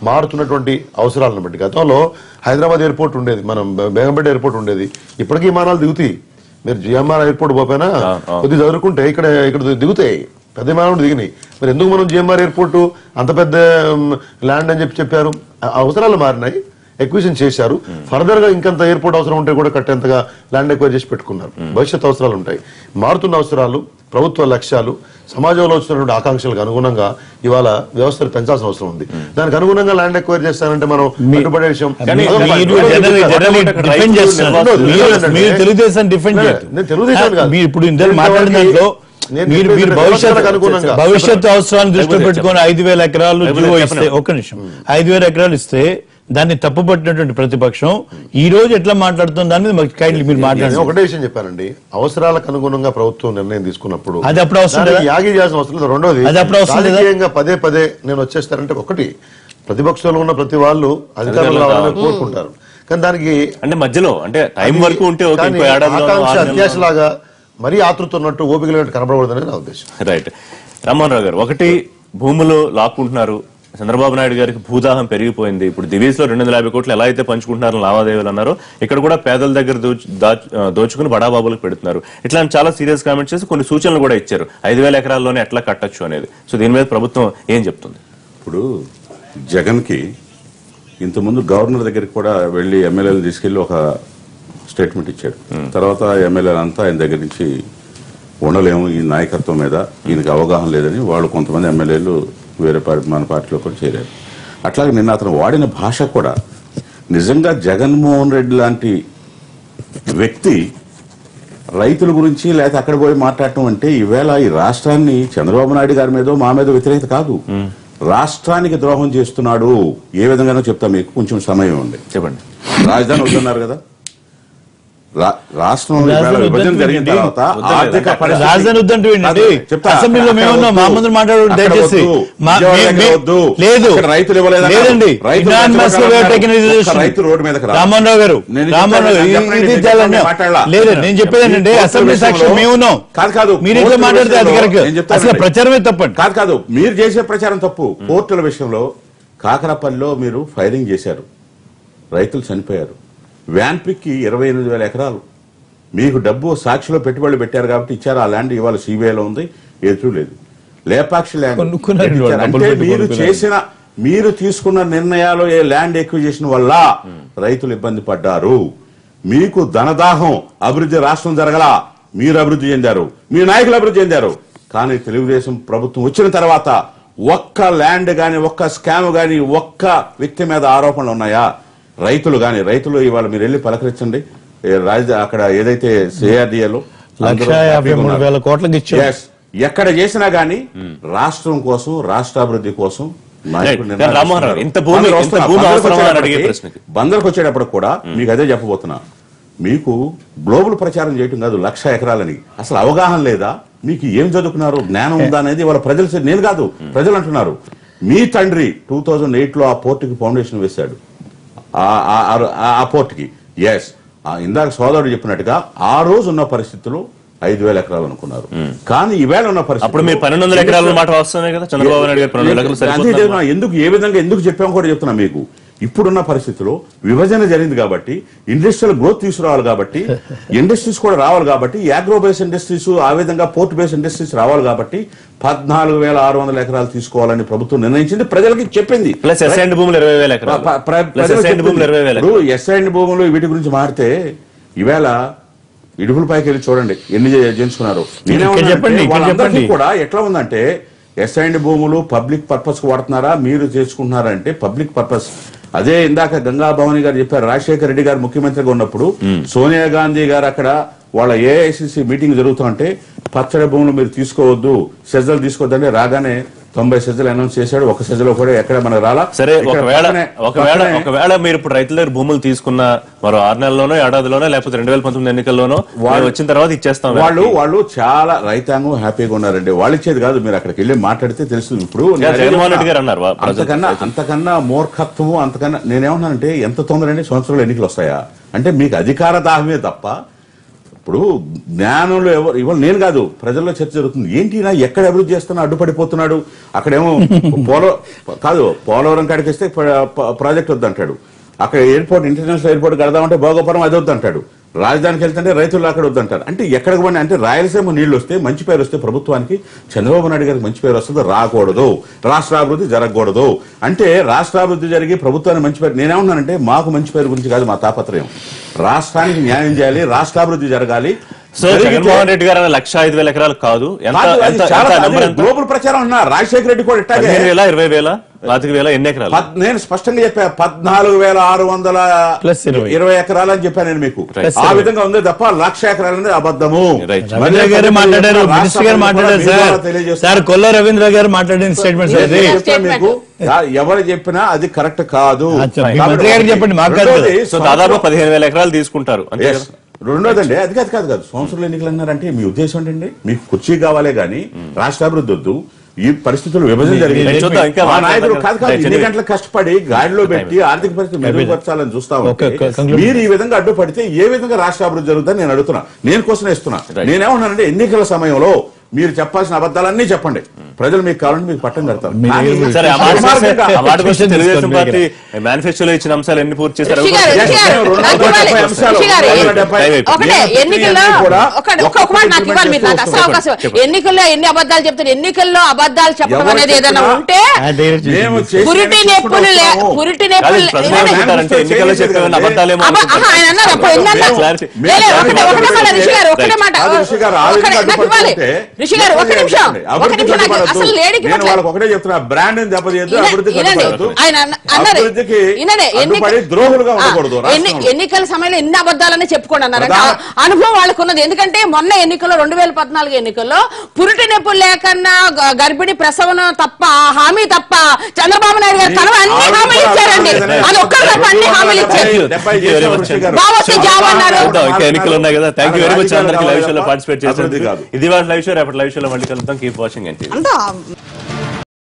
మారుతున్నటువంటి అవసరాలను బట్టి, గతంలో హైదరాబాద్ ఎయిర్పోర్ట్ ఉండేది, మనం బేగంపేట ఎయిర్పోర్ట్ ఉండేది, ఇప్పటికీ విమానాలు దిగుతాయి. మీరు జిఎంఆర్ ఎయిర్పోర్ట్ పోయినా కొద్దిగా చదువుకుంటే ఇక్కడ దిగుతాయి, పెద్ద విమానాలు దిగినాయి. మరి ఎందుకు మనం జిఎంఆర్ ఎయిర్పోర్ట్ అంత పెద్ద ల్యాండ్ అని చెప్పారు? అవసరాలు మారినాయి, ఎక్విజిషన్ చేశారు. ఫర్దర్ గా ఇంకంత ఎయిర్పోర్ట్ అవసరం ఉంటే కూడా కట్టేంతగా ల్యాండ్ ఎక్వైర్ చేసి పెట్టుకున్నారు. భవిష్యత్ అవసరాలు ఉంటాయి, మారుతున్న అవసరాలు, ప్రభుత్వ లక్ష్యాలు, సమాజంలో వచ్చినటువంటి ఆకాంక్షలకు అనుగుణంగా ఇవాళ వ్యవస్థలు పెంచాల్సిన అవసరం ఉంది. దానికి అనుగుణంగా ల్యాండ్ ఎక్వైర్ చేస్తానంటే మనం కట్టుబడే విషయం. తెలుగుదేశం డిఫెండ్ భవిష్యత్ అవసరాన్ని దృష్టిలో పెట్టుకుని 5,000 ఎకరాలు జీవో ఇస్తే 5,000 ఎకరాలు ఇస్తే దాన్ని తప్పుపట్టినటువంటి ప్రతిపక్షం ఈ రోజు ఎట్లా మాట్లాడుతుంది దాని మీద కైండ్లీ మీరు మాట్లాడారు. ఒకటే విషయం చెప్పారండి, అవసరాలకు అనుగుణంగా ప్రభుత్వం నిర్ణయం తీసుకున్నప్పుడు అది అప్పుడు అవసరం యాగి చేయాల్సిన అవసరం లేదు. రెండోది రాజకీయంగా పదే నేను వచ్చేస్తారంటే ఒకటి ప్రతిపక్షంలో ఉన్న ప్రతి వాళ్ళు అధికారంలో రావాలని కోరుకుంటారు, కానీ దానికి అంటే మధ్యలో అంటే టైం వరకు ఉంటే ఆకాంక్ష అత్యాశలాగా మరీ ఆతృత ఉన్నట్టు ఓపిక లేనట్టు కనబడకూడదని నా ఉద్దేశం. రైట్. రామ్మోహన్ రావు గారు, ఒకటి భూములు లాక్కుంటున్నారు, చంద్రబాబు నాయుడు గారికి భూదాహం పెరిగిపోయింది. ఇప్పుడు దివీస్ లో 250 కోట్లు ఎలా అయితే పంచుకుంటున్నారు లావాదేవీలు అన్నారో ఇక్కడ కూడా పేదల దగ్గర దోచుకుని బడాబాబులకు పెడుతున్నారు. ఇట్లాంటి చాలా సీరియస్ కామెంట్స్ చేసి కొన్ని సూచనలు కూడా ఇచ్చారు 5,000 ఎకరాల్లోనే ఎట్లా కట్టొచ్చు అనేది. సో దీని మీద ప్రభుత్వం ఏం చెప్తుంది? ఇప్పుడు జగన్ కి ఇంతకుముందు గవర్నర్ దగ్గరికి కూడా వెళ్లి ఎమ్మెల్యేలు తీసుకెళ్లి ఒక స్టేట్మెంట్ ఇచ్చాడు. తర్వాత ఎమ్మెల్యేలు అంతా ఆయన దగ్గర నుంచి ఉండలేము, ఈ నాయకత్వం మీద ఈయనకి అవగాహన లేదని వాళ్ళు కొంతమంది ఎమ్మెల్యేలు వేరే మన పార్టీలో కూడా చేరారు. అట్లాగే నిన్న అతను వాడిన భాష కూడా నిజంగా జగన్మోహన్ రెడ్డి లాంటి వ్యక్తి రైతుల గురించి లేకపోతే అక్కడ పోయి మాట్లాడటం అంటే ఈవేళ ఈ రాష్ట్రాన్ని చంద్రబాబు నాయుడు గారి మీద మా మీద వ్యతిరేకత కాదు, రాష్ట్రానికి ద్రోహం చేస్తున్నాడు. ఏ విధంగానో చెప్తా, మీకు కొంచెం సమయం ఉంది. చెప్పండి. రాజధాని వద్దన్నారు కదా, రాష్ట్రం విభజన జరిగిన తర్వాత ఆర్థిక అసెంబ్లీలో మేమున్నాం, మా ముందు మాట్లాడు దయచేసి లేదు రైతులు ఇవ్వలేదండి, రైతు రోడ్డు మీద రామ్మోహన్ రావు గారు లేదు నేను చెప్పేది ఏంటంటే అసెంబ్లీ సాక్షి మేమున్నాం కాదు మీరు ఇట్లా మాట్లాడితే అది కరెక్ట్, అసలు ప్రచారమే తప్పండి. కాదు మీరు చేసే ప్రచారం తప్పు. పోర్టుల విషయంలో కాకరపల్లిలో మీరు ఫైరింగ్ చేశారు, రైతులు చనిపోయారు. వ్యాన్ పిక్కి 28,000 ఎకరాలు మీకు డబ్బు సాక్షిలో పెట్టుబడులు పెట్టారు కాబట్టి ఇచ్చారు. ఆ ల్యాండ్ ఇవాళ సిబిఐలో ఉంది, ఎదురు లేదు. లేపాక్షి ల్యాండ్ అంటే మీరు తీసుకున్న నిర్ణయాలు ఏ ల్యాండ్ ఎక్విజిషన్ వల్ల రైతులు ఇబ్బంది పడ్డారు. మీకు ధనదాహం, అభివృద్ధి రాష్ట్రం జరగల, మీరు అభివృద్ధి చెందారు, మీ నాయకులు అభివృద్ధి చెందారు. కానీ తెలుగుదేశం ప్రభుత్వం వచ్చిన తర్వాత ఒక్క ల్యాండ్ గాని, ఒక్క స్కామ్ గాని, ఒక్క వ్యక్తి మీద ఆరోపణలు ఉన్నాయా? రైతులు ఇవాళ మీరు వెళ్ళి పలకరించండి, అక్కడ ఏదైతే సిఆర్డీఏలో 153,000 కోట్లకి ఎక్కడ చేసినా గానీ రాష్ట్రం కోసం, రాష్ట్రాభివృద్ధి కోసం బందర్కి వచ్చేటప్పుడు కూడా మీకు అదే చెప్పబోతున్నా. మీకు గ్లోబల్ ప్రచారం చేయటం కాదు, 1,00,000 ఎకరాలని అసలు అవగాహన లేదా? మీకు ఏం చదువుకున్నారు, జ్ఞానం ఉందా అనేది వాళ్ళ ప్రజలు, నేను కాదు ప్రజలు అంటున్నారు. మీ తండ్రి 2008లో ఆ పోర్టుకి ఫౌండేషన్ వేశాడు, ఆ పోర్టుకి. ఇందాక సోదరుడు చెప్పినట్టుగా ఆ రోజు ఉన్న పరిస్థితుల్లో 5,000 ఎకరాలు అనుకున్నారు, కానీ ఈవేళ ఉన్న పరిస్థితి ఎందుకు ఏ విధంగా ఎందుకు చెప్పాము కూడా చెప్తున్నా మీకు. ఇప్పుడున్న పరిస్థితిలో విభజన జరిగింది కాబట్టి ఇండస్ట్రియల్ గ్రోత్ తీసుకురావాలి, కాబట్టి ఇండస్ట్రీస్ కూడా రావాలి, కాబట్టి అగ్రో బేస్ ఇండస్ట్రీస్, ఆ విధంగా పోర్ట్ బేస్ ఇండస్ట్రీస్ రావాలి, కాబట్టి 14,600 ఎకరాలు తీసుకోవాలని ప్రభుత్వం నిర్ణయించింది, ప్రజలకి చెప్పింది. ఎస్ఐండ్ భూములు వీటి గురించి మారితే ఈవేళ ఇడుపులపైకి వెళ్ళి చూడండి ఎన్ని చేయించుకున్నారు. వాళ్ళందరికీ కూడా ఎట్లా ఉందంటే ఎస్ఐండ్ భూములు పబ్లిక్ పర్పస్ కు వాడుతున్నారా, మీరు చేసుకుంటున్నారా అంటే పబ్లిక్ పర్పస్. అదే ఇందాక గంగా భవాని గారు చెప్పారు, రాజశేఖర రెడ్డి గారు ముఖ్యమంత్రిగా ఉన్నప్పుడు సోనియా గాంధీ గారు అక్కడ వాళ్ళ ఏఐసిసి మీటింగ్ జరుగుతుంటే పచ్చడి భూములు మీరు తీసుకోవద్దు, సెజ్జలు తీసుకోవద్దని రాగానే 90 సెజ్జలు అనౌన్స్ చేశాడు. ఒక సెజ్జలో కూడా ఎక్కడ మనకు రాలా. సరే, ఒకవేళ మీరు ఇప్పుడు రైతుల దగ్గర భూములు తీసుకున్న మరో 6 నెలల్లోనో, ఏడాదిలోనో, లేకపోతే 2019 ఎన్నికల్లోనో వాళ్ళు వచ్చిన తర్వాత ఇచ్చేస్తాం. వాళ్ళు చాలా రైతాంగం హ్యాపీగా ఉన్నారండి. వాళ్ళు ఇచ్చేది కాదు, మీరు అక్కడికి వెళ్ళి మాట్లాడితే తెలుస్తుంది. ఇప్పుడు జగన్మోహన్ రెడ్డి గారు అన్నారు అంతకన్నా మూర్ఖత్వము, అంతకన్నా నేనేమన్నానంటే ఎంత తొందరని సంవత్సరాలు ఎన్నికలు వస్తాయా అంటే మీకు అధికార దాహమే తప్ప ఇప్పుడు జ్ఞానంలో ఇవాళ నేను కాదు, ప్రజల్లో చర్చ జరుగుతుంది. ఏంటి నా ఎక్కడ అభివృద్ధి చేస్తున్నా అడ్డుపడిపోతున్నాడు, అక్కడేమో పోలవరం కాడికి వస్తే ప్రాజెక్ట్ వద్దంటాడు, అక్కడ ఎయిర్పోర్ట్ ఇంటర్నేషనల్ ఎయిర్పోర్ట్ కడదామంటే భోగపురం అది వద్దంటాడు, రాజధానికి వెళ్తుంటే రైతులు అక్కడ వద్దంటారు. అంటే ఎక్కడికి పోయినా అంటే రాయలసీమ నీళ్లు వస్తే మంచి పేరు వస్తే ప్రభుత్వానికి చంద్రబాబు నాయుడు గారికి మంచి పేరు వస్తుంది, రాకూడదు, రాష్ట్రాభివృద్ధి జరగకూడదు. అంటే రాష్ట్రాభివృద్ధి జరిగి ప్రభుత్వానికి మంచి పేరు, నేనేమన్నానంటే మాకు మంచి పేరు గురించి కాదు మా తాపత్రయం, రాష్ట్రానికి న్యాయం చేయాలి, రాష్ట్రాభివృద్ధి జరగాలి. సో జగన్మోహన్ రెడ్డి గారు 1,05,000 ఎకరాలు కాదు, గ్లోబల్ ప్రచారం అన్నా. రాజశేఖర రెడ్డి కూడా 15,000, 20,000, 25,000 ఎన్ని ఎకరాలు? నేను స్పష్టంగా చెప్పా 14,620 ఎకరాలు అని చెప్పాను నేను మీకు. ఆ విధంగా ఉంది తప్ప 1,00,000 ఎకరాలు అనేది అబద్ధము. రవీంద్ర గారు మాట్లాడారు, మినిస్టర్ గారు మాట్లాడారు సార్, కొల్ల రవీంద్ర గారు మాట్లాడిన స్టేట్మెంట్ మీకు ఎవరు చెప్పినా అది కరెక్ట్ కాదు. చెప్పండి. సో దాదాపు 15,000 ఎకరాలు తీసుకుంటారు. రెండోదండి అది కాదు సంవత్సరాలు ఎన్నికలు అన్నారంటే మీ ఉద్దేశం ఏంటండి? మీకు కుర్చీ కావాలే గానీ రాష్ట్రాభివృద్ధి వద్దు, ఈ పరిస్థితులు విభజన జరిగింది, నాయకులు కాదు ఎన్ని గంటలు కష్టపడి గాడిలో పెట్టి ఆర్థిక పరిస్థితి మెరుగుపరచాలని చూస్తా ఉంటే మీరు ఈ విధంగా అడ్డుపడితే ఏ విధంగా రాష్ట్రాభివృద్ధి జరుగుతుందని నేను అడుగుతున్నా. నేను క్వశ్చన్ ఇస్తున్నా. నేనేమన్నానంటే ఎన్నికల సమయంలో మీరు చెప్పాల్సిన అబద్ధాలన్నీ చెప్పండి, ప్రజలు మీకు కావాలంటే మీకు పట్టం కడతారు. తెలుగుదేశం పార్టీ మేనిఫెస్టోలో ఇచ్చిన అంశాలు ఎన్ని పూర్తి చేశారు? ఎన్నికల్లో ఎన్ని అబద్ధాలు చెప్తారు? ఎన్నికల్లో అబద్ధాలు చెప్పడం అనేది ఏదైనా ఉంటే పురిటి నొప్పులు ఎన్నికల్లో చెప్పే అబద్ధాలేమో ఒకటే మాట రిషి గారు, ఒక నిమిషం అసలు లేడీకి ఒకటే చెప్తున్నా, బ్రాండ్ దెబ్బతీయద్దు, ఎన్నికల సమయంలో ఎన్ని అబద్ధాలని చెప్పుకోండి అన్నారంటే అనుభవం వాళ్ళకు ఉన్నది. ఎందుకంటే మొన్న ఎన్నికల్లో 2014 ఎన్నికల్లో పురిటి నొప్పులు లేకన్నా గర్భిణి ప్రసవన తప్ప హామీ తప్ప చంద్రబాబు నాయుడు గారు తన అన్ని హామీలు ఇచ్చారండి. అది ఒక్కరు తప్ప అన్ని హామీలు ఇచ్చారు. ఎన్నికలు ఉన్నాయి కదా. థ్యాంక్ యూ వెరీ మచ్ అందరికీ లైవ్ షోలో పార్టిసిపేట్ చేసినందుకు. ఇది వాళ్ళ లైవ్ షో. రేపటి లైవ్ షోలో మళ్ళీ కలుద్దాం. Keep watching.